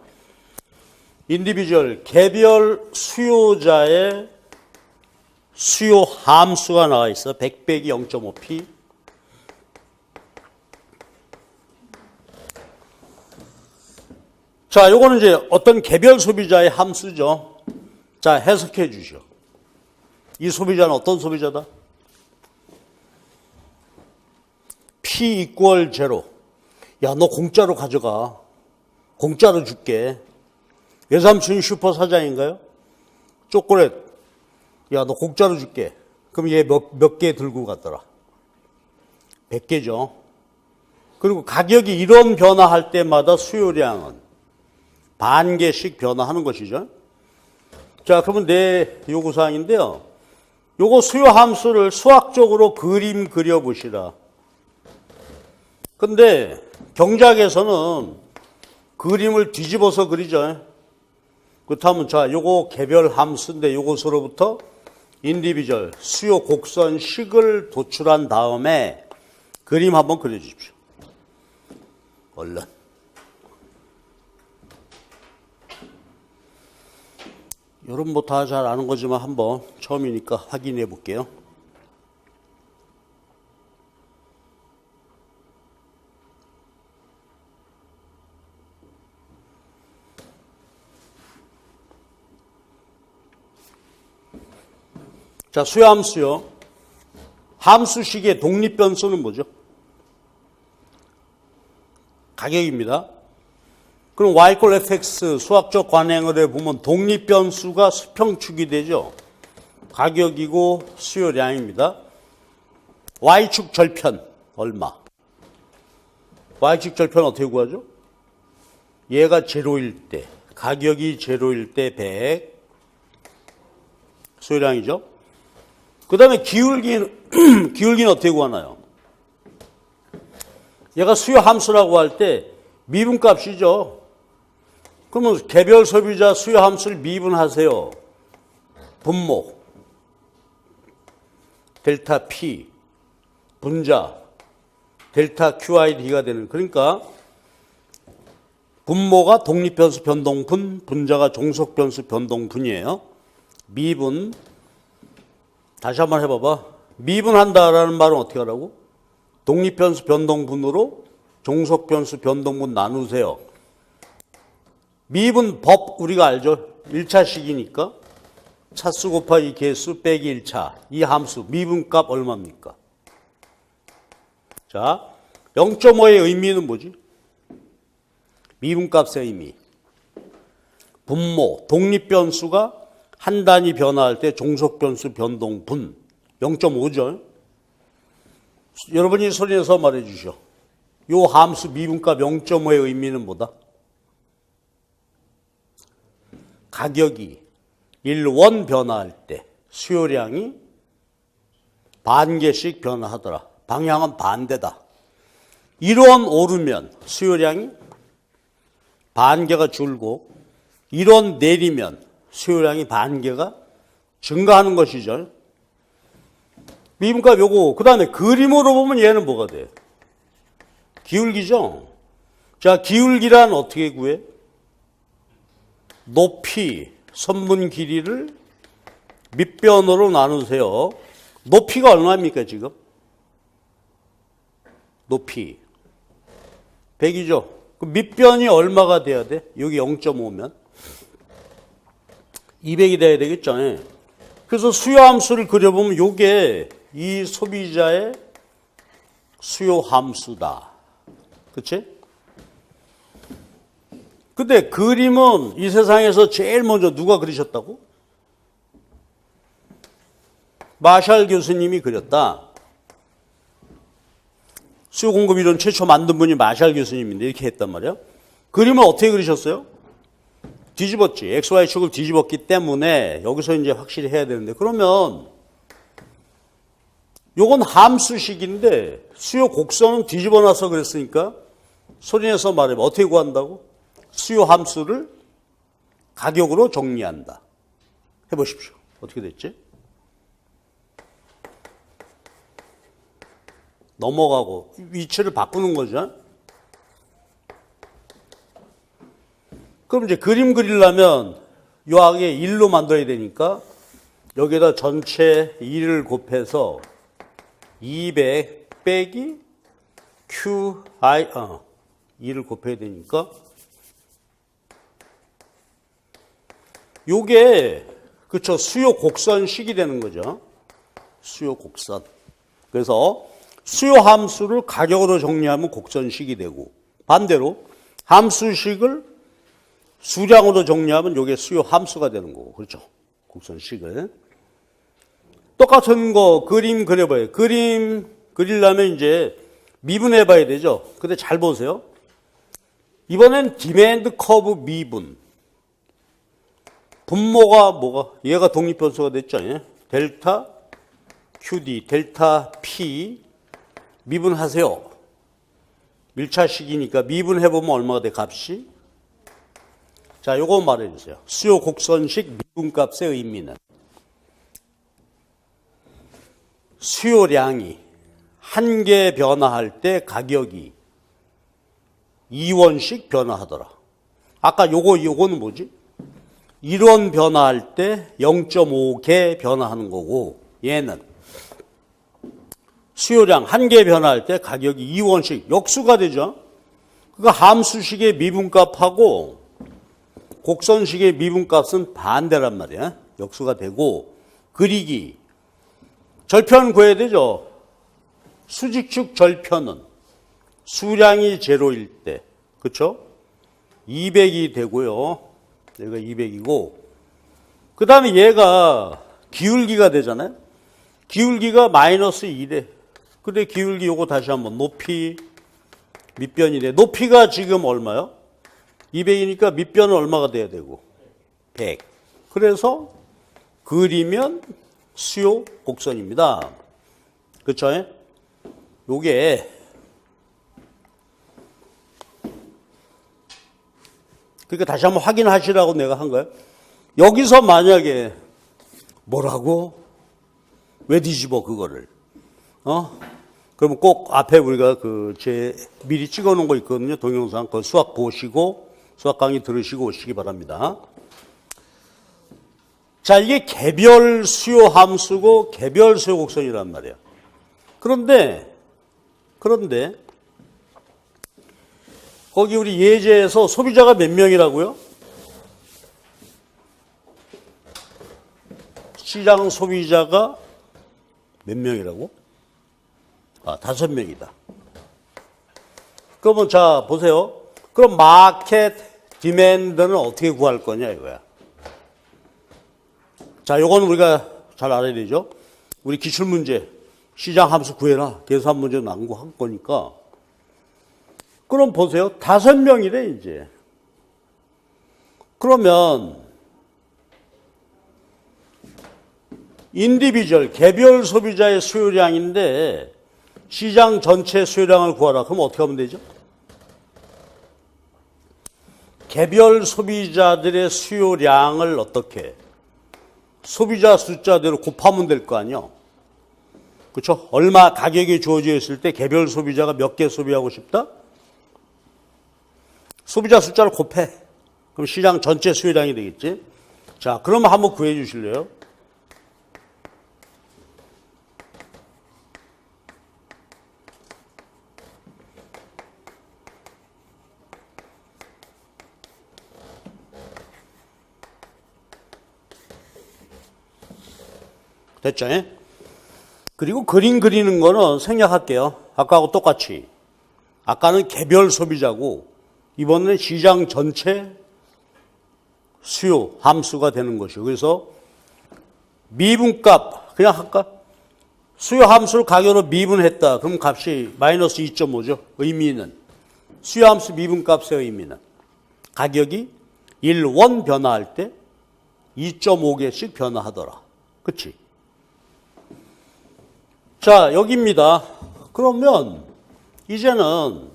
인디비주얼, 개별 수요자의 수요 함수가 나와 있어. 100 빼기 0.5p. 자, 요거는 이제 어떤 개별 소비자의 함수죠. 자, 해석해 주시오. 이 소비자는 어떤 소비자다? P 이퀄 제로. 야, 너 공짜로 가져가. 공짜로 줄게. 외삼촌이 슈퍼 사장인가요? 초콜릿. 야, 너 공짜로 줄게. 그럼 얘 몇 개 들고 갔더라? 100개죠. 그리고 가격이 이런 변화할 때마다 수요량은 반 개씩 변화하는 것이죠. 자, 그러면 내 요구사항인데요. 요거 수요 함수를 수학적으로 그림 그려보시라. 근데 경작에서는 그림을 뒤집어서 그리죠. 그렇다면 자, 요거 개별 함수인데 요것으로부터 인디비주얼 수요 곡선 식을 도출한 다음에 그림 한번 그려주십시오. 얼른. 여러분 뭐 다 잘 아는 거지만 한번 처음이니까 확인해 볼게요. 자, 수요함수요. 함수식의 독립변수는 뭐죠? 가격입니다. 그럼 y = fx 수학적 관행을 해보면 독립변수가 수평축이 되죠. 가격이고 수요량입니다. y축 절편 얼마? y축 절편 어떻게 구하죠? 얘가 제로일 때, 가격이 제로일 때 100 수요량이죠. 그 다음에 기울기는 기울기는 어떻게 구하나요? 얘가 수요 함수라고 할 때 미분값이죠. 그러면 개별 소비자 수요 함수를 미분하세요. 분모 델타 P 분자 델타 QID가 되는, 그러니까 분모가 독립변수 변동분, 분자가 종속변수 변동분이에요. 미분, 다시 한번 해봐봐. 미분한다라는 말은 어떻게 하라고? 독립변수 변동분으로 종속변수 변동분 나누세요. 미분 법 우리가 알죠? 1차식이니까 차수 곱하기 개수 빼기 1차. 이 함수 미분값 얼마입니까? 자, 0.5의 의미는 뭐지? 미분값의 의미. 분모, 독립변수가 한 단위 변화할 때 종속변수 변동분 0.5죠. 여러분이 소리내서 말해 주시오. 요 함수 미분값 0.5의 의미는 뭐다? 가격이 1원 변화할 때 수요량이 반개씩 변화하더라. 방향은 반대다. 1원 오르면 수요량이 반개가 줄고 1원 내리면 수요량이 반개가 증가하는 것이죠. 미분값 요거. 그 다음에 그림으로 보면 얘는 뭐가 돼? 기울기죠. 자, 기울기란 어떻게 구해? 높이, 선분 길이를 밑변으로 나누세요. 높이가 얼마입니까 지금? 높이 100이죠. 그 밑변이 얼마가 돼야 돼? 여기 0.5면 200이 돼야 되겠죠. 그래서 수요 함수를 그려보면 요게 이 소비자의 수요 함수다. 그치? 근데 그림은 이 세상에서 제일 먼저 누가 그리셨다고? 마샬 교수님이 그렸다. 수요 공급 이론 최초 만든 분이 마샬 교수님인데 이렇게 했단 말이야. 그림을 어떻게 그리셨어요? 뒤집었지. XY축을 뒤집었기 때문에 여기서 이제 확실히 해야 되는데 그러면 요건 함수식인데 수요 곡선은 뒤집어 놔서 그랬으니까 소리내서 말해봐. 어떻게 구한다고? 수요 함수를 가격으로 정리한다. 해보십시오. 어떻게 됐지? 넘어가고 위치를 바꾸는 거죠. 그럼 이제 그림 그리려면 요 악에 1로 만들어야 되니까 여기에다 전체 2를 곱해서 200 빼기 QI 2를 곱해야 되니까 요게 그쵸 수요 곡선식이 되는 거죠. 수요 곡선. 그래서 수요 함수를 가격으로 정리하면 곡선식이 되고 반대로 함수식을 수량으로 정리하면 요게 수요 함수가 되는 거고 그렇죠. 곡선식을. 똑같은 거 그림 그려봐요. 그림 그리려면 이제 미분해 봐야 되죠. 근데 잘 보세요. 이번엔 디맨드 커브 미분. 분모가 뭐가? 얘가 독립변수가 됐죠. 예? 델타 QD, 델타 P 미분하세요. 밀차식이니까 미분해보면 얼마가 돼, 값이? 자, 요거 말해주세요. 수요 곡선식 미분값의 의미는 수요량이 한 개 변화할 때 가격이 2원씩 변화하더라. 아까 요거는 뭐지? 1원 변화할 때 0.5개 변화하는 거고 얘는 수요량 한 개 변화할 때 가격이 2원씩 역수가 되죠. 그러니까 함수식의 미분값하고 곡선식의 미분값은 반대란 말이야. 역수가 되고 그리기 절편 구해야 되죠. 수직축 절편은 수량이 제로일 때 그렇죠? 200이 되고요. 얘가 200이고 그 다음에 얘가 기울기가 되잖아요. 기울기가 마이너스 2래. 근데 기울기 요거 다시 한번 높이 밑변이래. 높이가 지금 얼마요? 200이니까 밑변은 얼마가 돼야 되고 100. 그래서 그리면 수요 곡선입니다. 그렇죠? 요게 그러니까 다시 한번 확인하시라고 내가 한 거예요. 여기서 만약에 뭐라고? 왜 뒤집어 그거를? 그러면 꼭 앞에 우리가 제 미리 찍어 놓은 거 있거든요. 동영상. 그 수학 보시고 수학 강의 들으시고 오시기 바랍니다. 자, 이게 개별 수요 함수고 개별 수요 곡선이란 말이에요. 그런데 거기 우리 예제에서 소비자가 몇 명이라고요? 시장 소비자가 몇 명이라고? 5명이다. 그러면 자, 보세요. 그럼 마켓 디맨드는 어떻게 구할 거냐 이거야. 자, 요건 우리가 잘 알아야 되죠. 우리 기출문제 시장 함수 구해라. 계산 문제 난구한 거니까. 그럼 보세요. 5명이래 이제. 그러면 인디비주얼 개별 소비자의 수요량인데 시장 전체 수요량을 구하라. 그럼 어떻게 하면 되죠? 개별 소비자들의 수요량을 어떻게 소비자 숫자대로 곱하면 될 거 아니요? 그렇죠? 얼마 가격이 주어져 있을 때 개별 소비자가 몇 개 소비하고 싶다? 소비자 숫자를 곱해. 그럼 시장 전체 수요량이 되겠지? 자, 그러면 한번 구해 주실래요? 됐죠? 그리고 그림 그리는 거는 생략할게요. 아까하고 똑같이. 아까는 개별 소비자고 이번에는 시장 전체 수요 함수가 되는 것이요. 그래서 미분값 그냥 할까? 수요 함수를 가격으로 미분했다. 그럼 값이 마이너스 2.5죠. 의미는 수요 함수 미분값의 의미는 가격이 1원 변화할 때 2.5개씩 변화하더라. 그치? 자, 여기입니다. 그러면 이제는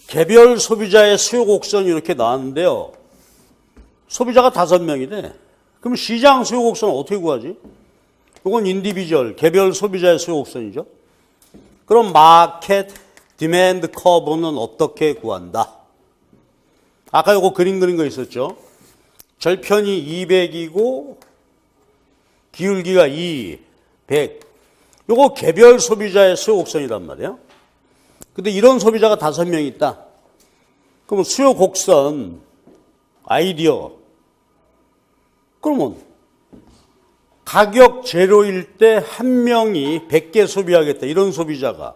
개별 소비자의 수요 곡선이 이렇게 나왔는데요. 소비자가 5명이네. 그럼 시장 수요 곡선은 어떻게 구하지? 이건 인디비주얼, 개별 소비자의 수요 곡선이죠. 그럼 마켓 디맨드 커브는 어떻게 구한다? 아까 이거 그림 그린 거 있었죠? 절편이 200이고 기울기가 2, 100. 요거 개별 소비자의 수요 곡선이란 말이에요. 근데 이런 소비자가 5명 있다. 그러면 수요 곡선 아이디어. 그러면 가격 제로일 때 한 명이 100개 소비하겠다. 이런 소비자가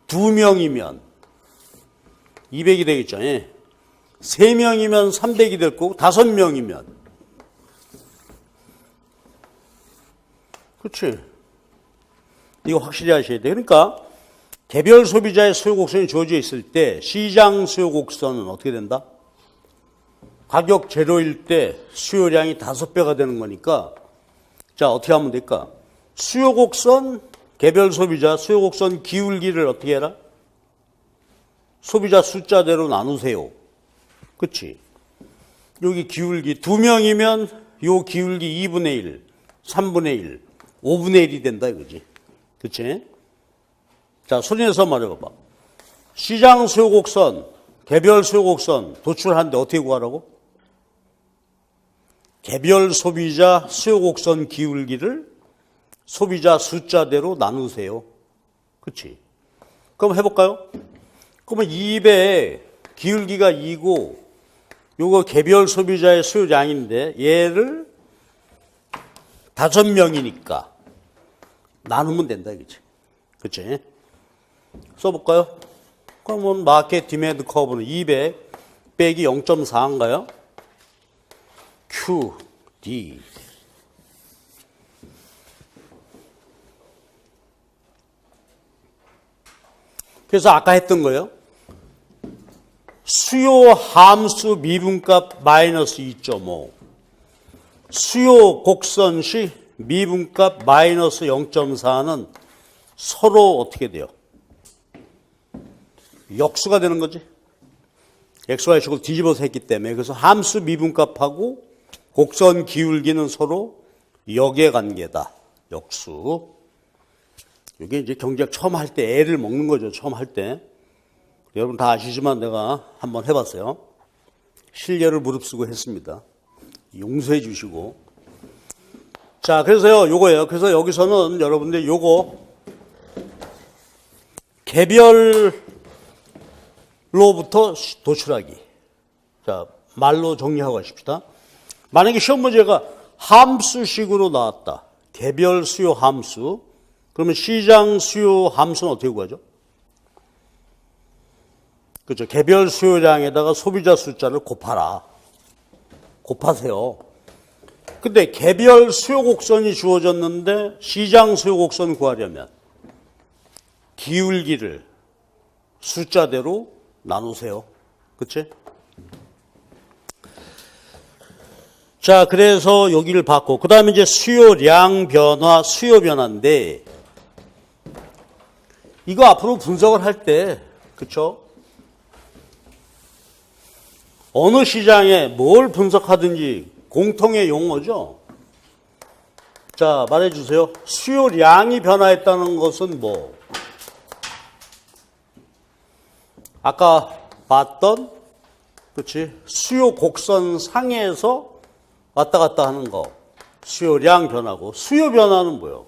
2명이면 200이 되겠죠. 3명이면 300이 될 거고 5명이면 그렇지. 이거 확실히 하셔야 돼. 그러니까 개별 소비자의 수요 곡선이 주어져 있을 때 시장 수요 곡선은 어떻게 된다? 가격 제로일 때 수요량이 5배가 되는 거니까 자, 어떻게 하면 될까? 수요 곡선, 개별 소비자, 수요 곡선 기울기를 어떻게 해라? 소비자 숫자대로 나누세요. 그치? 여기 기울기 2명이면 요 기울기 2분의 1, 3분의 1, 5분의 1이 된다 이거지. 그치? 자, 소리내서 말해봐봐. 시장 수요 곡선, 개별 수요 곡선 도출하는데 어떻게 구하라고? 개별 소비자 수요 곡선 기울기를 소비자 숫자대로 나누세요. 그치? 그럼 해볼까요? 그러면 2배 기울기가 2고 요거 개별 소비자의 수요량인데 얘를 5명이니까 나누면 된다 이거지. 그치? 써볼까요? 그러면 마켓 디맨드 커브는 200 빼기 0.4인가요? QD. 그래서 아까 했던 거예요. 수요 함수 미분값 마이너스 2.5. 수요 곡선시 미분값 마이너스 0.4는 서로 어떻게 돼요? 역수가 되는 거지. XY축을 뒤집어서 했기 때문에. 그래서 함수 미분값하고 곡선 기울기는 서로 역의 관계다. 역수. 이게 이제 경제학 처음 할 때 애를 먹는 거죠. 처음 할 때. 여러분 다 아시지만 내가 한번 해봤어요. 신뢰를 무릅쓰고 했습니다. 용서해 주시고. 자, 그래서요, 요거예요. 그래서 여기서는 여러분들 요거 개별로부터 도출하기. 자, 말로 정리하고 가십시다. 만약에 시험 문제가 함수식으로 나왔다. 개별 수요 함수. 그러면 시장 수요 함수는 어떻게 구하죠? 그렇죠. 개별 수요량에다가 소비자 숫자를 곱하라. 곱하세요. 근데 개별 수요 곡선이 주어졌는데 시장 수요 곡선 구하려면 기울기를 숫자대로 나누세요. 그치? 자, 그래서 여기를 받고, 그 다음에 이제 수요량 변화, 수요 변화인데, 이거 앞으로 분석을 할 때, 그쵸? 어느 시장에 뭘 분석하든지 공통의 용어죠? 자, 말해주세요. 수요량이 변화했다는 것은 뭐? 아까 봤던, 그치? 수요 곡선 상에서 왔다 갔다 하는 거. 수요량 변화고, 수요 변화는 뭐예요?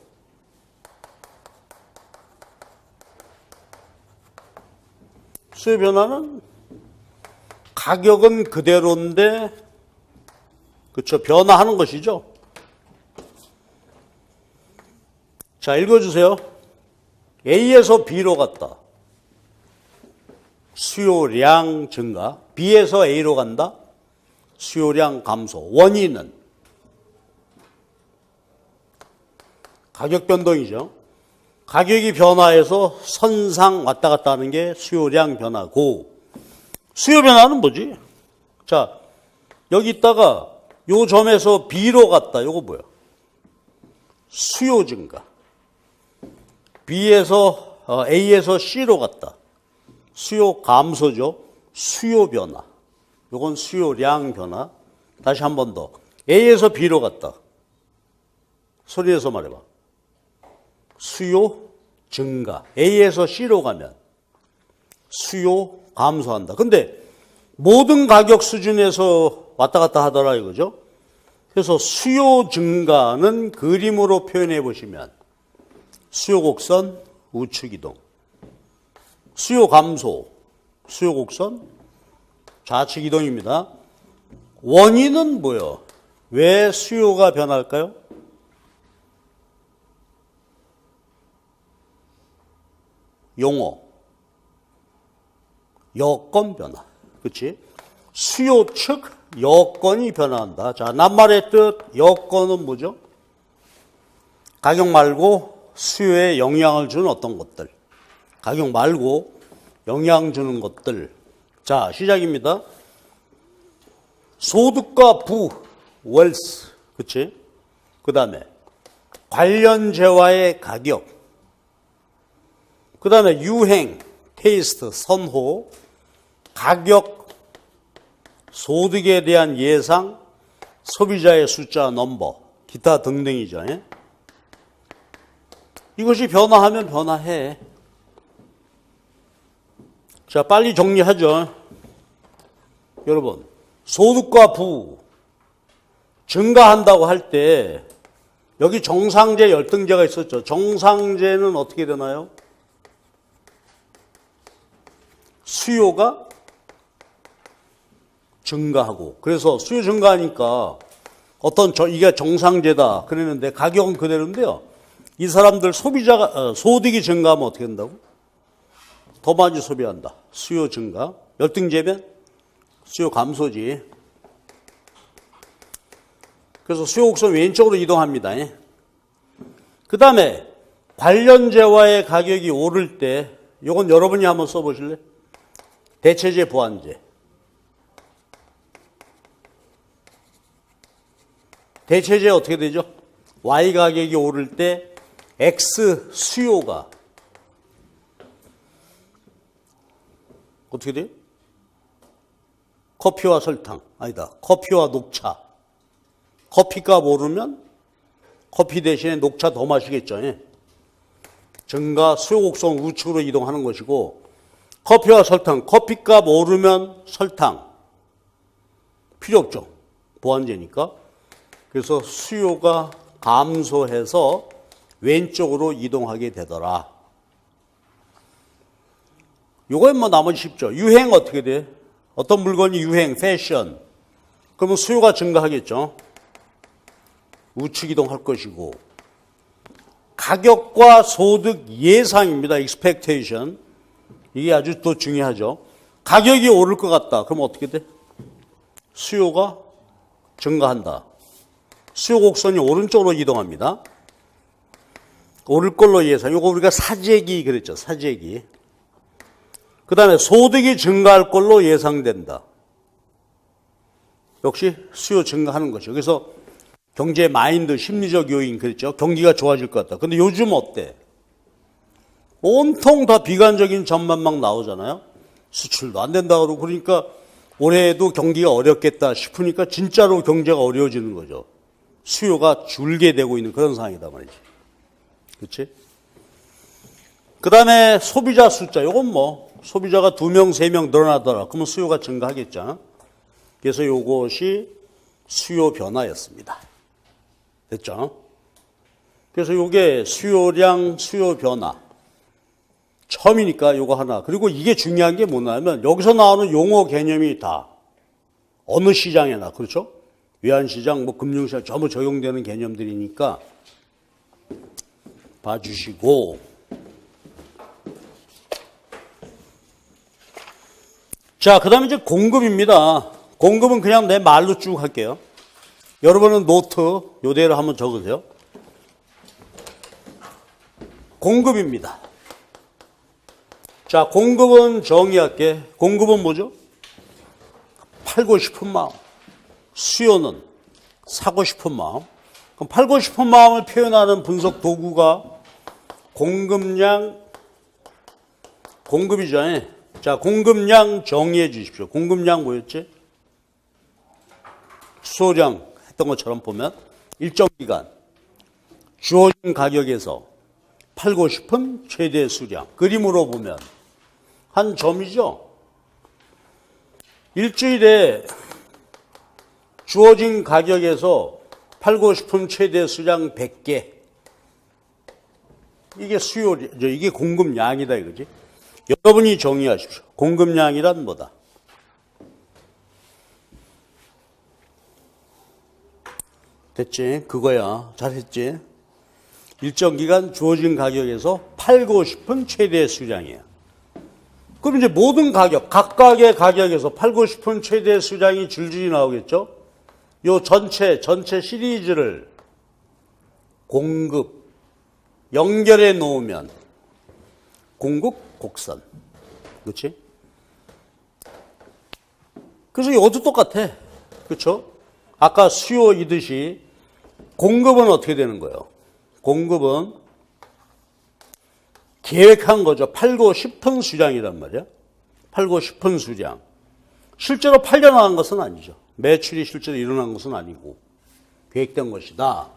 수요 변화는 가격은 그대로인데, 그쵸? 변화하는 것이죠. 자, 읽어주세요. A에서 B로 갔다. 수요량 증가. B에서 A로 간다. 수요량 감소. 원인은 가격 변동이죠. 가격이 변화해서 선상 왔다 갔다 하는 게 수요량 변화고, 수요 변화는 뭐지? 자, 여기 있다가 요 점에서 B로 갔다. 요거 뭐야? 수요 증가. A에서 C로 갔다. 수요 감소죠. 수요 변화. 요건 수요량 변화. 다시 한 번 더. A에서 B로 갔다. 소리내서 말해봐. 수요 증가. A에서 C로 가면 수요 감소한다. 근데 모든 가격 수준에서 왔다 갔다 하더라 이거죠. 그래서 수요 증가는 그림으로 표현해 보시면 수요 곡선 우측 이동. 수요 감소. 수요 곡선 좌측 이동입니다. 원인은 뭐예요? 왜 수요가 변할까요? 용어. 여건 변화. 그렇지? 수요 측 여건이 변화한다. 자, 낱말의 뜻 여건은 뭐죠? 가격 말고 수요에 영향을 주는 어떤 것들. 가격 말고 영향 주는 것들. 자, 시작입니다. 소득과 부, 웰스. 그치? 그 다음에 관련재화의 가격. 그 다음에 유행, 테이스트, 선호, 가격, 소득에 대한 예상, 소비자의 숫자, 넘버, 기타 등등이죠. 예? 이것이 변화하면 변화해. 자, 빨리 정리하죠. 여러분, 소득과 부 증가한다고 할 때 여기 정상제, 열등제가 있었죠. 정상제는 어떻게 되나요? 수요가 증가하고, 그래서 수요 증가하니까 이게 정상제다 그랬는데 가격은 그대로인데요. 이 사람들 소비자가 소득이 증가하면 어떻게 된다고? 더 많이 소비한다. 수요 증가. 열등제면 수요 감소지. 그래서 수요 곡선 왼쪽으로 이동합니다. 그 다음에 관련재화의 가격이 오를 때, 이건 여러분이 한번 써보실래요? 대체제, 보완제. 대체제 어떻게 되죠? Y 가격이 오를 때 X 수요가 어떻게 돼요? 커피와 설탕, 아니다. 커피와 녹차. 커피값 오르면 커피 대신에 녹차 더 마시겠죠. 예? 증가 수요 곡선 우측으로 이동하는 것이고, 커피와 설탕, 커피값 오르면 설탕 필요 없죠. 보완제니까. 그래서 수요가 감소해서 왼쪽으로 이동하게 되더라. 요건 뭐 나머지 쉽죠. 유행 어떻게 돼? 어떤 물건이 유행, 패션. 그러면 수요가 증가하겠죠. 우측 이동할 것이고, 가격과 소득 예상입니다. expectation. 이게 아주 또 중요하죠. 가격이 오를 것 같다. 그럼 어떻게 돼? 수요가 증가한다. 수요 곡선이 오른쪽으로 이동합니다. 오를 걸로 예상. 이거 우리가 사재기 그랬죠. 사재기. 그 다음에 소득이 증가할 걸로 예상된다. 역시 수요 증가하는 거죠. 그래서 경제 마인드, 심리적 요인 그랬죠. 경기가 좋아질 것 같다. 근데 요즘 어때? 온통 다 비관적인 전망만 나오잖아요. 수출도 안 된다 그러고 그러니까 올해도 경기가 어렵겠다 싶으니까 진짜로 경제가 어려워지는 거죠. 수요가 줄게 되고 있는 그런 상황이다 말이지. 그렇지? 그 다음에 소비자 숫자. 이건 뭐 소비자가 2명, 3명 늘어나더라. 그러면 수요가 증가하겠죠. 그래서 이것이 수요 변화였습니다. 됐죠? 그래서 이게 수요량, 수요 변화. 처음이니까 요거 하나. 그리고 이게 중요한 게 뭐냐면 여기서 나오는 용어 개념이 다 어느 시장에나 그렇죠? 외환시장, 뭐 금융시장 전부 적용되는 개념들이니까 봐주시고 자, 그 다음에 이제 공급입니다. 공급은 그냥 내 말로 쭉 할게요. 여러분은 노트 요대로 한번 적으세요. 공급입니다. 자, 공급은 정의할게. 공급은 뭐죠? 팔고 싶은 마음. 수요는 사고 싶은 마음. 그럼 팔고 싶은 마음을 표현하는 분석 도구가 공급량, 공급이죠. 자, 공급량 정의해 주십시오. 공급량 뭐였지? 수요량 했던 것처럼 보면 일정 기간 주어진 가격에서 팔고 싶은 최대 수량. 그림으로 보면 한 점이죠. 일주일에 주어진 가격에서 팔고 싶은 최대 수량 100개. 이게 수요죠. 이게 공급량이다 이거지. 여러분이 정의하십시오. 공급량이란 뭐다? 됐지? 그거야. 잘했지? 일정 기간 주어진 가격에서 팔고 싶은 최대 수량이야. 그럼 이제 모든 가격, 각각의 가격에서 팔고 싶은 최대 수량이 줄줄이 나오겠죠? 요 전체 시리즈를 공급, 연결해 놓으면 공급, 곡선. 그렇지? 그래서 이것도 똑같아. 그렇죠? 아까 수요이듯이 공급은 어떻게 되는 거예요? 공급은 계획한 거죠. 팔고 싶은 수량이란 말이야. 팔고 싶은 수량. 실제로 팔려나간 것은 아니죠. 매출이 실제로 일어난 것은 아니고 계획된 것이다.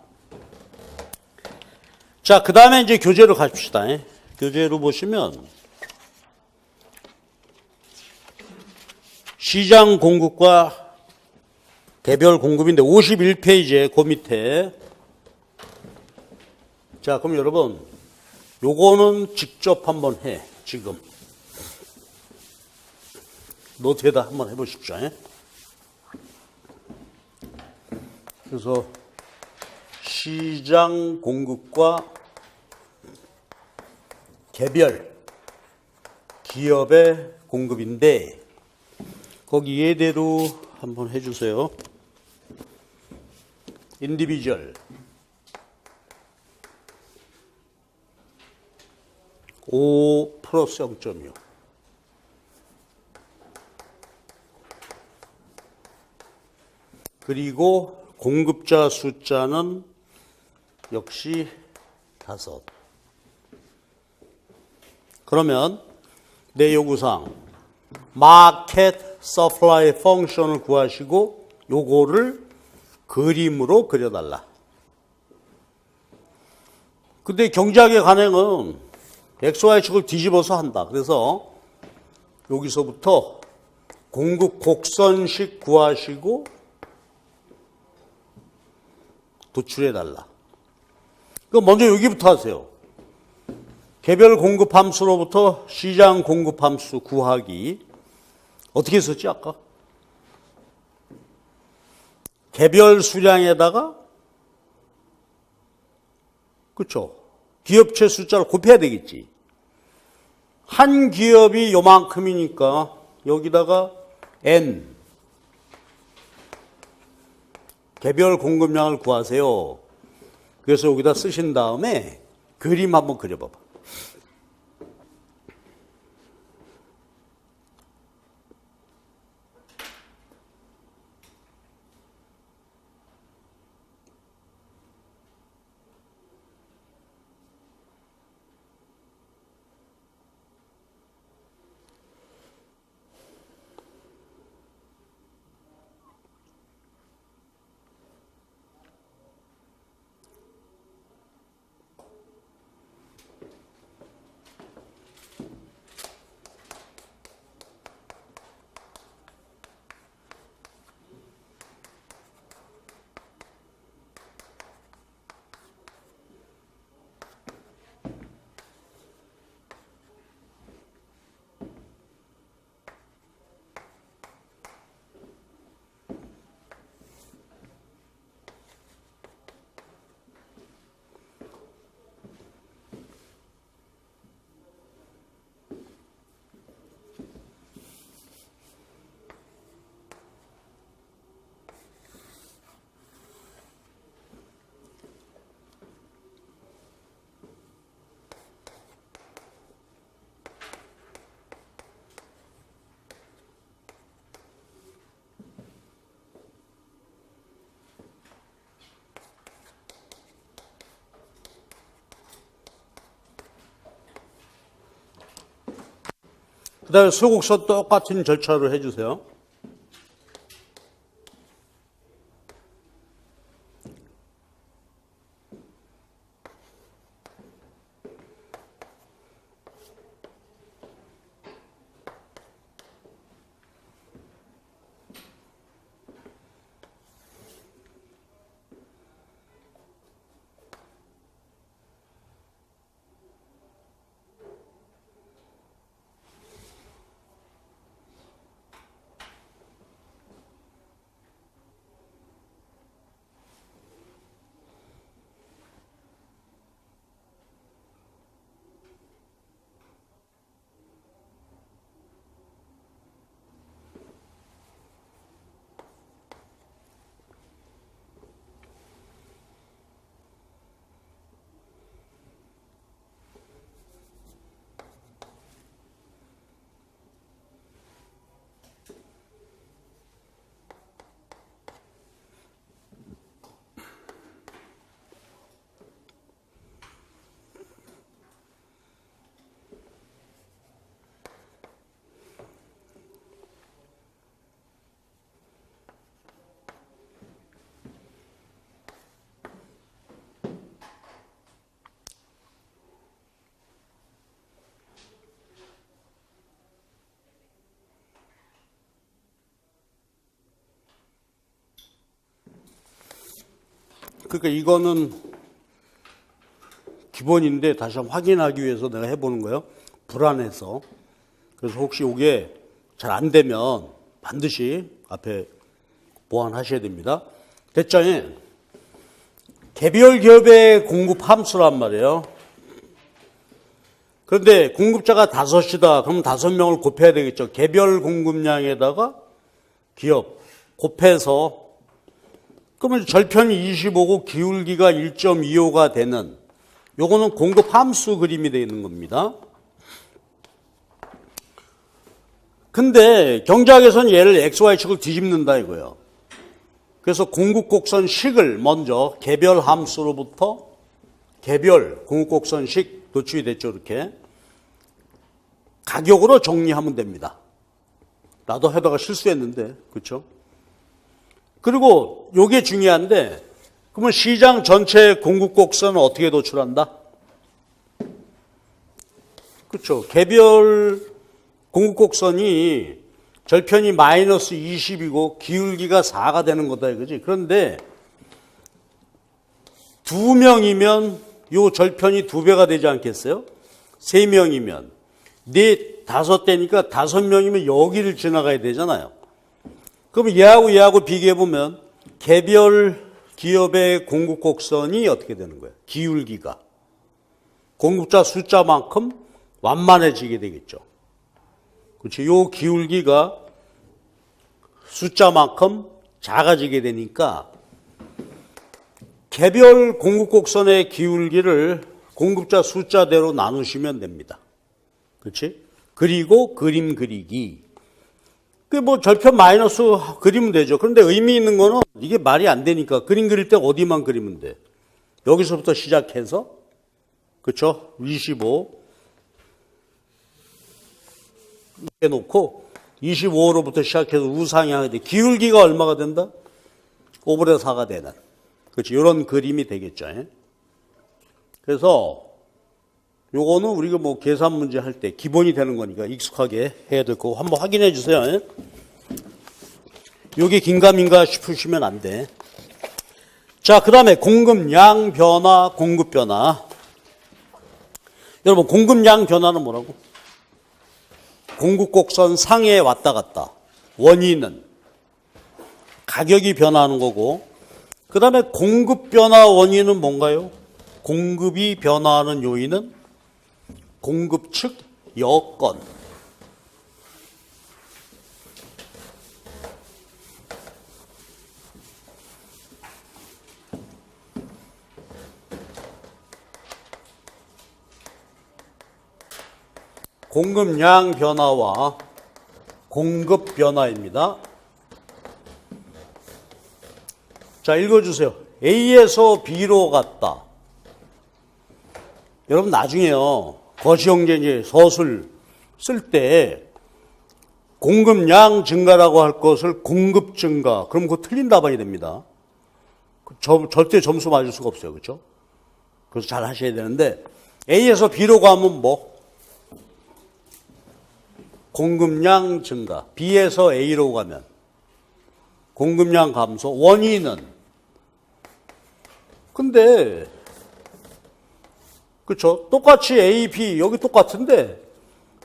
자, 그 다음에 이제 교재로 가십시다. 교재로 보시면 시장 공급과 개별 공급인데 51페이지에 그 밑에 자, 그럼 여러분 요거는 직접 한번 해. 지금 노트에다 한번 해보십시오. 그래서 시장 공급과 개별 기업의 공급인데 거기 예대로 한번 해주세요. 인디비주얼 5 플러스 0.6 그리고 공급자 숫자는 역시 5. 그러면 내 요구사항 마켓 서플라이 펑션을 구하시고 요거를 그림으로 그려달라. 근데 경제학의 관행은 XY축을 뒤집어서 한다. 그래서 여기서부터 공급 곡선식 구하시고 도출해달라. 그럼 먼저 여기부터 하세요. 개별 공급 함수로부터 시장 공급 함수 구하기. 어떻게 했었지 아까? 개별 수량에다가, 그렇죠? 기업체 숫자를 곱해야 되겠지. 한 기업이 요만큼이니까 여기다가 N, 개별 공급량을 구하세요. 그래서 여기다 쓰신 다음에 그림 한번 그려봐봐. 그 다음에 소국서 똑같은 절차로 해주세요. 그러니까 이거는 기본인데 다시 한번 확인하기 위해서 내가 해보는 거예요. 불안해서. 그래서 혹시 이게 잘 안 되면 반드시 앞에 보완하셔야 됩니다. 됐죠? 개별 기업의 공급 함수란 말이에요. 그런데 공급자가 5이다. 그럼 5명을 곱해야 되겠죠. 개별 공급량에다가 기업 곱해서 그러면 절편이 25고 기울기가 1.25가 되는 요거는 공급 함수 그림이 되어 있는 겁니다. 근데 경제학에서는 얘를 XY축을 뒤집는다 이거예요. 그래서 공급 곡선식을 먼저 개별 함수로부터 개별 공급 곡선식 도출이 됐죠. 이렇게 가격으로 정리하면 됩니다. 나도 하다가 실수했는데 그렇죠? 그리고 요게 중요한데 그러면 시장 전체 공급 곡선은 어떻게 도출한다? 그렇죠. 개별 공급 곡선이 절편이 마이너스 20이고 기울기가 4가 되는 거다 이거지. 그런데 2명이면 요 절편이 2배가 되지 않겠어요? 3명이면 5대니까 5명이면 여기를 지나가야 되잖아요. 그럼 얘하고 비교해 보면 개별 기업의 공급 곡선이 어떻게 되는 거예요? 기울기가 공급자 숫자만큼 완만해지게 되겠죠. 그렇죠? 요 기울기가 숫자만큼 작아지게 되니까 개별 공급 곡선의 기울기를 공급자 숫자대로 나누시면 됩니다. 그렇지? 그리고 그림 그리기. 그 뭐 절편 마이너스 그리면 되죠. 그런데 의미 있는 거는 이게 말이 안 되니까 그림 그릴 때 어디만 그리면 돼? 여기서부터 시작해서 그렇죠? 25 이렇게 놓고 25로부터 시작해서 우상향이 돼. 기울기가 얼마가 된다? 5분의 4가 되는. 그렇지? 이런 그림이 되겠죠. 그래서 요거는 우리가 뭐 계산 문제 할 때 기본이 되는 거니까 익숙하게 해야 될 거고 한번 확인해 주세요. 요게 긴가민가 싶으시면 안 돼. 자, 그 다음에 공급량 변화, 공급 변화. 여러분, 공급량 변화는 뭐라고? 공급 곡선 상에 왔다 갔다. 원인은 가격이 변화하는 거고, 그 다음에 공급 변화 원인은 뭔가요? 공급이 변화하는 요인은 공급 측 여건. 공급량 변화와 공급 변화입니다. 자, 읽어주세요. A에서 B로 갔다. 여러분, 나중에요. 거시형제 이제 서술 쓸 때 공급량 증가라고 할 것을 공급 증가. 그럼 그거 틀린 답안이 됩니다. 절대 점수 맞을 수가 없어요. 그렇죠? 그래서 잘 하셔야 되는데 A에서 B로 가면 뭐? 공급량 증가. B에서 A로 가면 공급량 감소. 원인은 근데 그렇죠? 똑같이 A, B 여기 똑같은데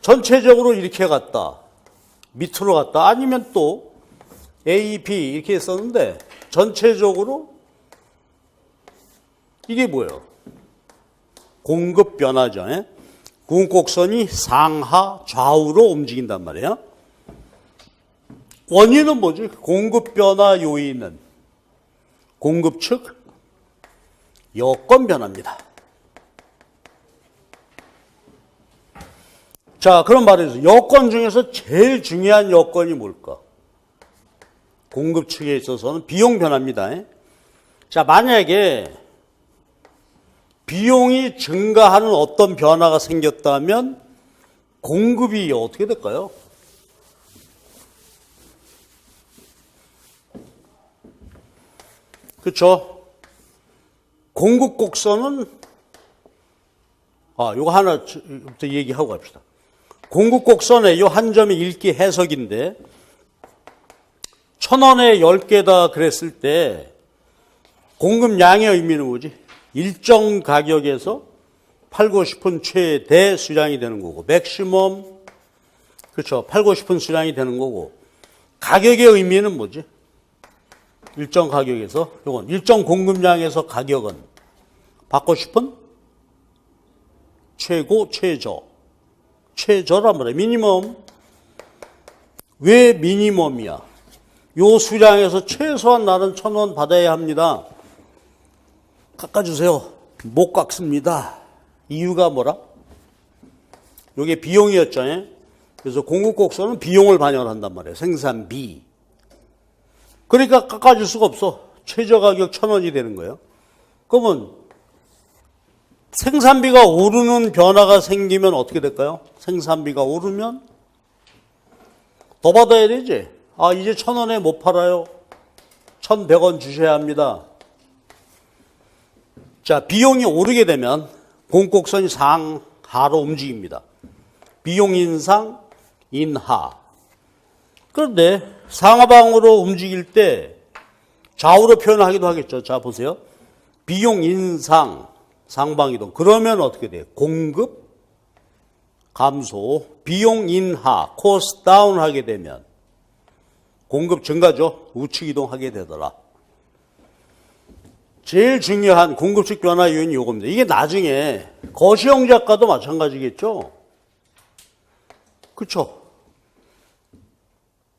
전체적으로 이렇게 갔다. 밑으로 갔다. 아니면 또 A, B 이렇게 했었는데 전체적으로 이게 뭐예요? 공급 변화죠. 공급곡선이 상하 좌우로 움직인단 말이에요. 원인은 뭐지? 공급 변화 요인은 공급 측 여건 변화입니다. 자, 그런 말에서 여건 중에서 제일 중요한 여건이 뭘까? 공급 측에 있어서는 비용 변화입니다. 자, 만약에 비용이 증가하는 어떤 변화가 생겼다면 공급이 어떻게 될까요? 그렇죠? 공급 곡선은 요거 하나부터 얘기하고 갑시다. 공급 곡선의 요 한 점이 읽기 해석인데 1,000원에 10개다 그랬을 때 공급량의 의미는 뭐지? 일정 가격에서 팔고 싶은 최대 수량이 되는 거고 맥시멈 그렇죠. 팔고 싶은 수량이 되는 거고 가격의 의미는 뭐지? 일정 가격에서 요건 일정 공급량에서 가격은 받고 싶은 최고 최저 최저란 말이야. 미니멈. 왜 미니멈이야? 요 수량에서 최소한 나는 1,000원 받아야 합니다. 깎아주세요. 못 깎습니다. 이유가 뭐라? 요게 비용이었죠. 그래서 공급곡선은 비용을 반영한단 말이에요. 생산비. 그러니까 깎아줄 수가 없어. 최저가격 1,000원이 되는 거예요. 그러면 생산비가 오르는 변화가 생기면 어떻게 될까요? 생산비가 오르면 더 받아야 되지. 이제 1,000원에 못 팔아요. 1,100원 주셔야 합니다. 자, 비용이 오르게 되면 공급곡선이 상하로 움직입니다. 비용 인상, 인하. 그런데 상하방으로 움직일 때 좌우로 표현하기도 하겠죠. 자, 보세요. 비용 인상, 상방이동. 그러면 어떻게 돼요? 공급 감소, 비용 인하, 코스트 다운 하게 되면 공급 증가죠. 우측 이동하게 되더라. 제일 중요한 공급식 변화 요인이 요겁니다. 이게 나중에 거시형 작가도 마찬가지겠죠. 그렇죠?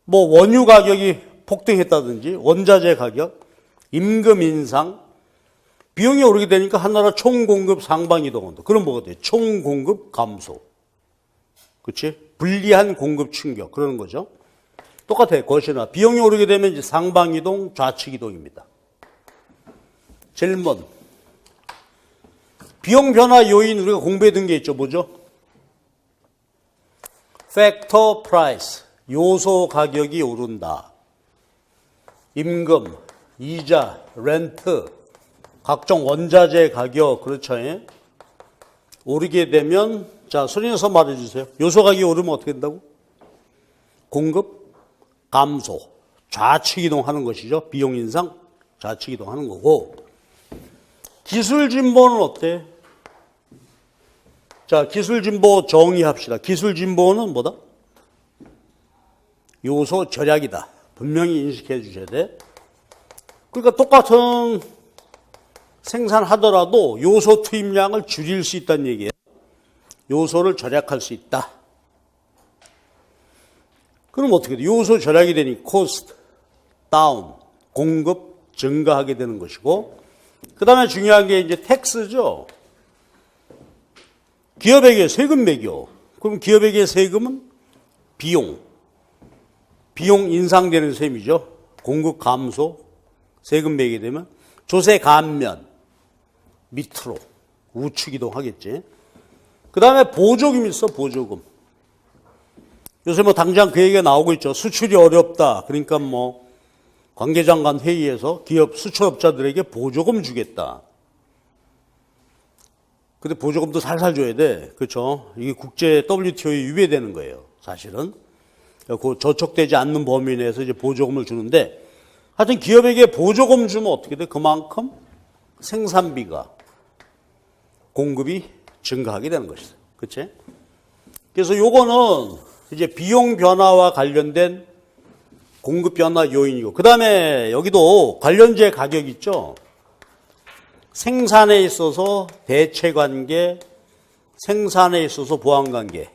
뭐 원유 가격이 폭등했다든지 원자재 가격, 임금 인상, 비용이 오르게 되니까 한나라 총공급 상방이동한다. 그럼 뭐가 돼? 총공급 감소. 그렇지? 불리한 공급 충격. 그러는 거죠. 똑같아요. 거시나 비용이 오르게 되면 이제 상방이동, 좌측이동입니다. 질문. 비용 변화 요인 우리가 공부해둔 게 있죠. 뭐죠? 팩터 프라이스. 요소 가격이 오른다. 임금, 이자, 렌트, 각종 원자재 가격, 그렇죠? 오르게 되면, 자, 소리내서 말해주세요. 요소 가격이 오르면 어떻게 된다고? 공급, 감소, 좌측 이동하는 것이죠. 비용 인상, 좌측 이동하는 거고. 기술 진보는 어때? 자, 기술 진보 정의합시다. 기술 진보는 뭐다? 요소 절약이다. 분명히 인식해 주셔야 돼. 그러니까 똑같은 생산하더라도 요소 투입량을 줄일 수 있다는 얘기예요. 요소를 절약할 수 있다. 그럼 어떻게 돼? 요소 절약이 되니 코스트 다운, 공급 증가하게 되는 것이고, 그 다음에 중요한 게 이제 텍스죠. 기업에게 세금 매겨. 그럼 기업에게 세금은 비용 인상되는 셈이죠. 공급 감소, 세금 매게 되면 조세 감면, 밑으로 우측 이동하겠지. 그 다음에 보조금 있어, 보조금. 요새 뭐 당장 그 얘기가 나오고 있죠. 수출이 어렵다. 그러니까 뭐 관계장 간 회의에서 기업 수출업자들에게 보조금 주겠다. 근데 보조금도 살살 줘야 돼. 그렇죠? 이게 국제 WTO에 위배되는 거예요. 사실은. 그 저촉되지 않는 범위 내에서 이제 보조금을 주는데, 하여튼 기업에게 보조금 주면 어떻게 돼? 그만큼 생산비가, 공급이 증가하게 되는 것이죠. 그치? 그래서 요거는 이제 비용 변화와 관련된 공급 변화 요인이고, 그 다음에 여기도 관련재 가격 있죠? 생산에 있어서 대체 관계, 생산에 있어서 보완 관계.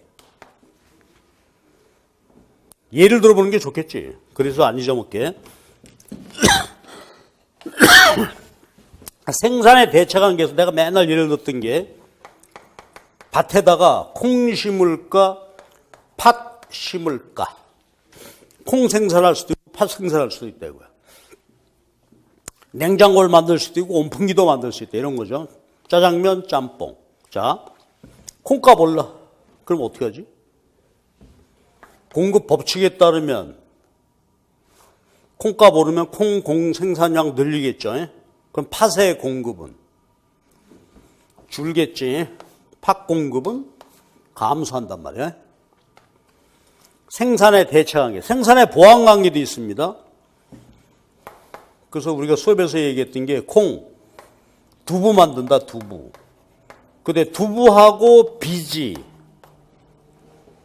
예를 들어보는 게 좋겠지. 그래서 안 잊어먹게. 생산의 대체 관계에서 내가 맨날 예를 들었던 게, 밭에다가 콩 심을까, 팥 심을까. 콩 생산할 수도 있고, 팥 생산할 수도 있다 이거야. 냉장고를 만들 수도 있고, 온풍기도 만들 수 있다. 이런 거죠. 짜장면, 짬뽕. 자, 콩값 올라. 그럼 어떻게 하지? 공급 법칙에 따르면 콩값 오르면 콩 생산량 늘리겠죠. 그럼 팥의 공급은 줄겠지. 팥 공급은 감소한단 말이에요. 생산의 대체 관계, 생산의 보완 관계도 있습니다. 그래서 우리가 수업에서 얘기했던 게 콩, 두부 만든다, 두부. 근데 두부하고 비지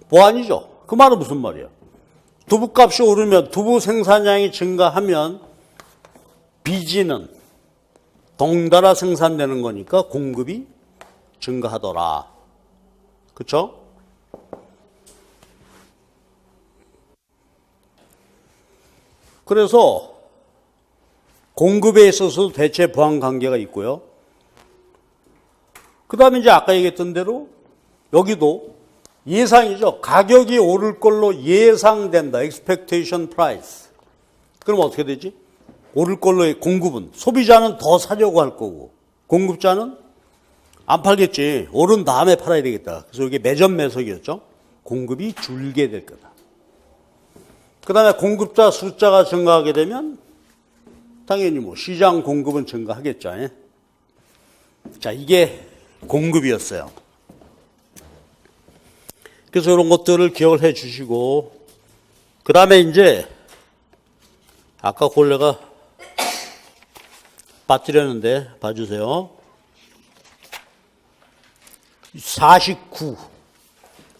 보완이죠. 그 말은 무슨 말이야? 두부값이 오르면 두부 생산량이 증가하면 비지는 덩달아 생산되는 거니까 공급이 증가하더라. 그렇죠? 그래서 공급에 있어서 대체 보완 관계가 있고요. 그 다음에 이제 아까 얘기했던 대로 여기도 예상이죠. 가격이 오를 걸로 예상된다. expectation price. 그럼 어떻게 되지? 오를 걸로의 공급은 소비자는 더 사려고 할 거고 공급자는 안 팔겠지. 오른 다음에 팔아야 되겠다. 그래서 이게 매점 매석이었죠. 공급이 줄게 될 거다. 그 다음에 공급자 숫자가 증가하게 되면 당연히 뭐 시장 공급은 증가하겠죠. 자, 이게 공급이었어요. 그래서 이런 것들을 기억을 해 주시고, 그 다음에 이제, 아까 골레가 빠뜨렸는데, 봐주세요.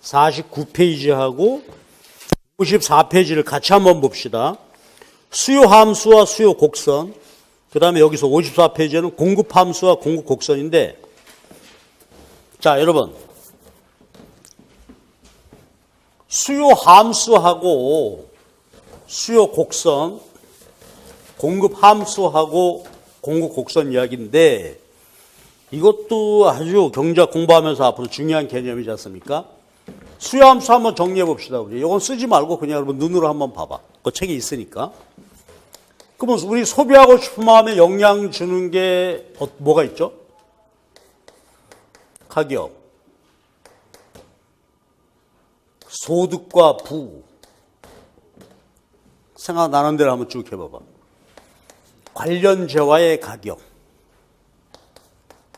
49페이지하고 54페이지를 같이 한번 봅시다. 수요 함수와 수요 곡선, 그 다음에 여기서 54페이지에는 공급 함수와 공급 곡선인데, 자, 여러분. 수요 함수하고 수요 곡선, 공급 함수하고 공급 곡선 이야기인데, 이것도 아주 경제학 공부하면서 앞으로 중요한 개념이지 않습니까? 수요 함수 한번 정리해 봅시다. 우리 이건 쓰지 말고 그냥 여러분 눈으로 한번 봐봐. 그 책이 있으니까. 그러면 우리 소비하고 싶은 마음에 영향 주는 게 뭐가 있죠? 가격, 소득과 부. 생각나는 대로 한번 쭉 해봐봐. 관련재와의 가격,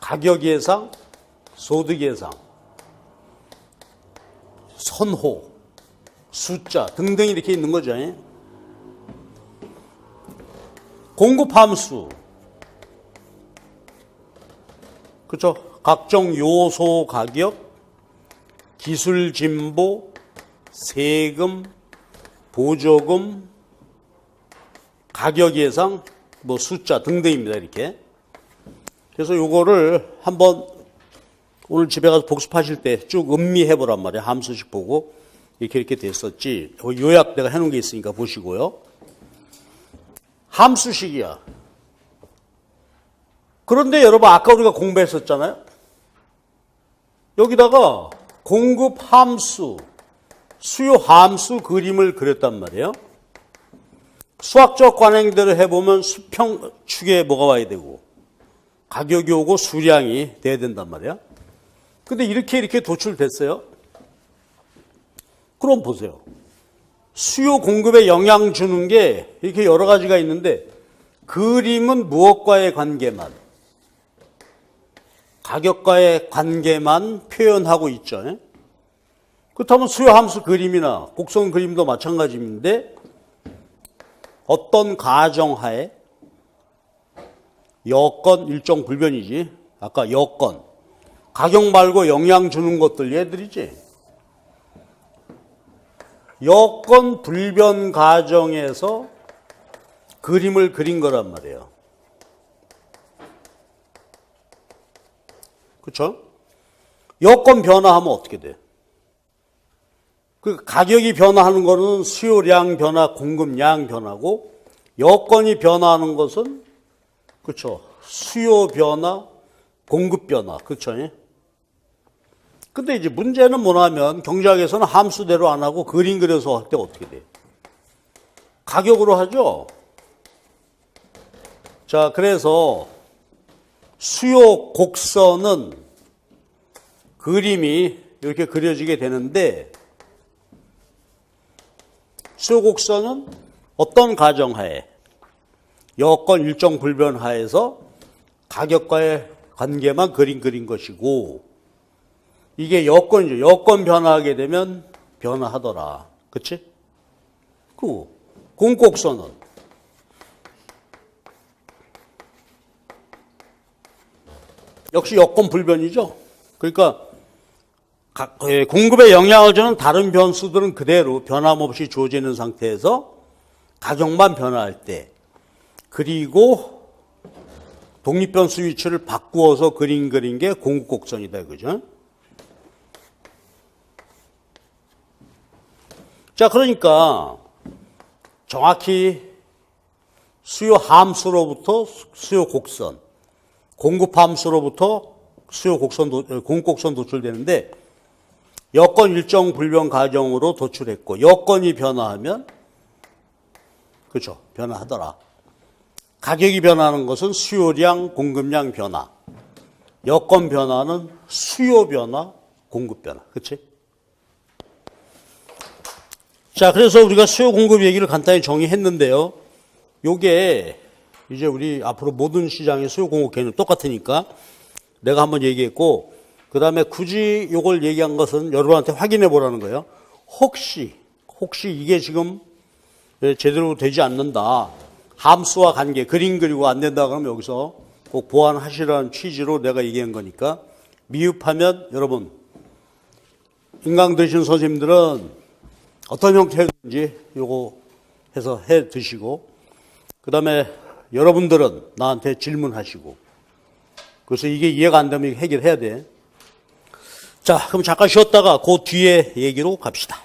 가격 예상, 소득 예상, 선호, 숫자 등등 이렇게 있는 거죠. 공급 함수, 그렇죠? 각종 요소 가격, 기술 진보, 세금, 보조금, 가격 예상, 뭐 숫자 등등입니다. 이렇게. 그래서 요거를 한번 오늘 집에 가서 복습하실 때 쭉 음미해 보란 말이에요. 함수식 보고 이렇게 됐었지. 요약 내가 해놓은 게 있으니까 보시고요. 함수식이야. 그런데 여러분 아까 우리가 공부했었잖아요. 여기다가 공급 함수, 수요 함수 그림을 그렸단 말이에요. 수학적 관행대로 해보면 수평축에 뭐가 와야 되고 가격이 오고 수량이 돼야 된단 말이야. 근데 이렇게 도출됐어요. 그럼 보세요. 수요 공급에 영향 주는 게 이렇게 여러 가지가 있는데 그림은 무엇과의 관계만, 가격과의 관계만 표현하고 있죠. 그렇다면 수요 함수 그림이나 곡선 그림도 마찬가지인데 어떤 가정하에 여건 일정 불변이지. 아까 여건 가격 말고 영향 주는 것들 얘들이지. 여건 불변 가정에서 그림을 그린 거란 말이에요. 그렇죠? 여건 변화하면 어떻게 돼? 그 가격이 변화하는 거는 수요량 변화, 공급량 변화고 여건이 변화하는 것은 그렇죠. 수요 변화, 공급 변화. 그렇죠? 근데 이제 문제는 뭐냐면 경제학에서는 함수대로 안 하고 그림 그려서 할 때 어떻게 돼? 가격으로 하죠. 자, 그래서 수요 곡선은 그림이 이렇게 그려지게 되는데 수요 곡선은 어떤 가정하에 여건 일정 불변 하에서 가격과의 관계만 그린 것이고 이게 여건이죠. 여건 변화하게 되면 변화하더라. 그치? 그 공곡선은 역시 여건 불변이죠. 그러니까 공급에 영향을 주는 다른 변수들은 그대로 변함없이 주어지는 상태에서 가격만 변화할 때 그리고 독립변수 위치를 바꾸어서 그린 게 공급곡선이다. 그죠? 자, 그러니까 정확히 수요 함수로부터 수요 곡선, 공급 함수로부터 수요 곡선, 공급 곡선 도출되는데 여건 일정 불변 가정으로 도출했고 여건이 변화하면 그렇죠. 변화하더라. 가격이 변화하는 것은 수요량, 공급량 변화. 여건 변화는 수요 변화, 공급 변화. 그렇지? 자, 그래서 우리가 수요 공급 얘기를 간단히 정의했는데요. 요게 이제 우리 앞으로 모든 시장의 수요 공급 개념 똑같으니까 내가 한번 얘기했고 그 다음에 굳이 요걸 얘기한 것은 여러분한테 확인해 보라는 거예요. 혹시 이게 지금 제대로 되지 않는다. 함수와 관계, 그림 그리고 안 된다 그러면 여기서 꼭 보완하시라는 취지로 내가 얘기한 거니까 미흡하면 여러분 인강 드시는 선생님들은 어떤 형태든지 요거 해서 해 드시고 그 다음에 여러분들은 나한테 질문하시고. 그래서 이게 이해가 안 되면 해결해야 돼. 자, 그럼 잠깐 쉬었다가 그 뒤에 얘기로 갑시다.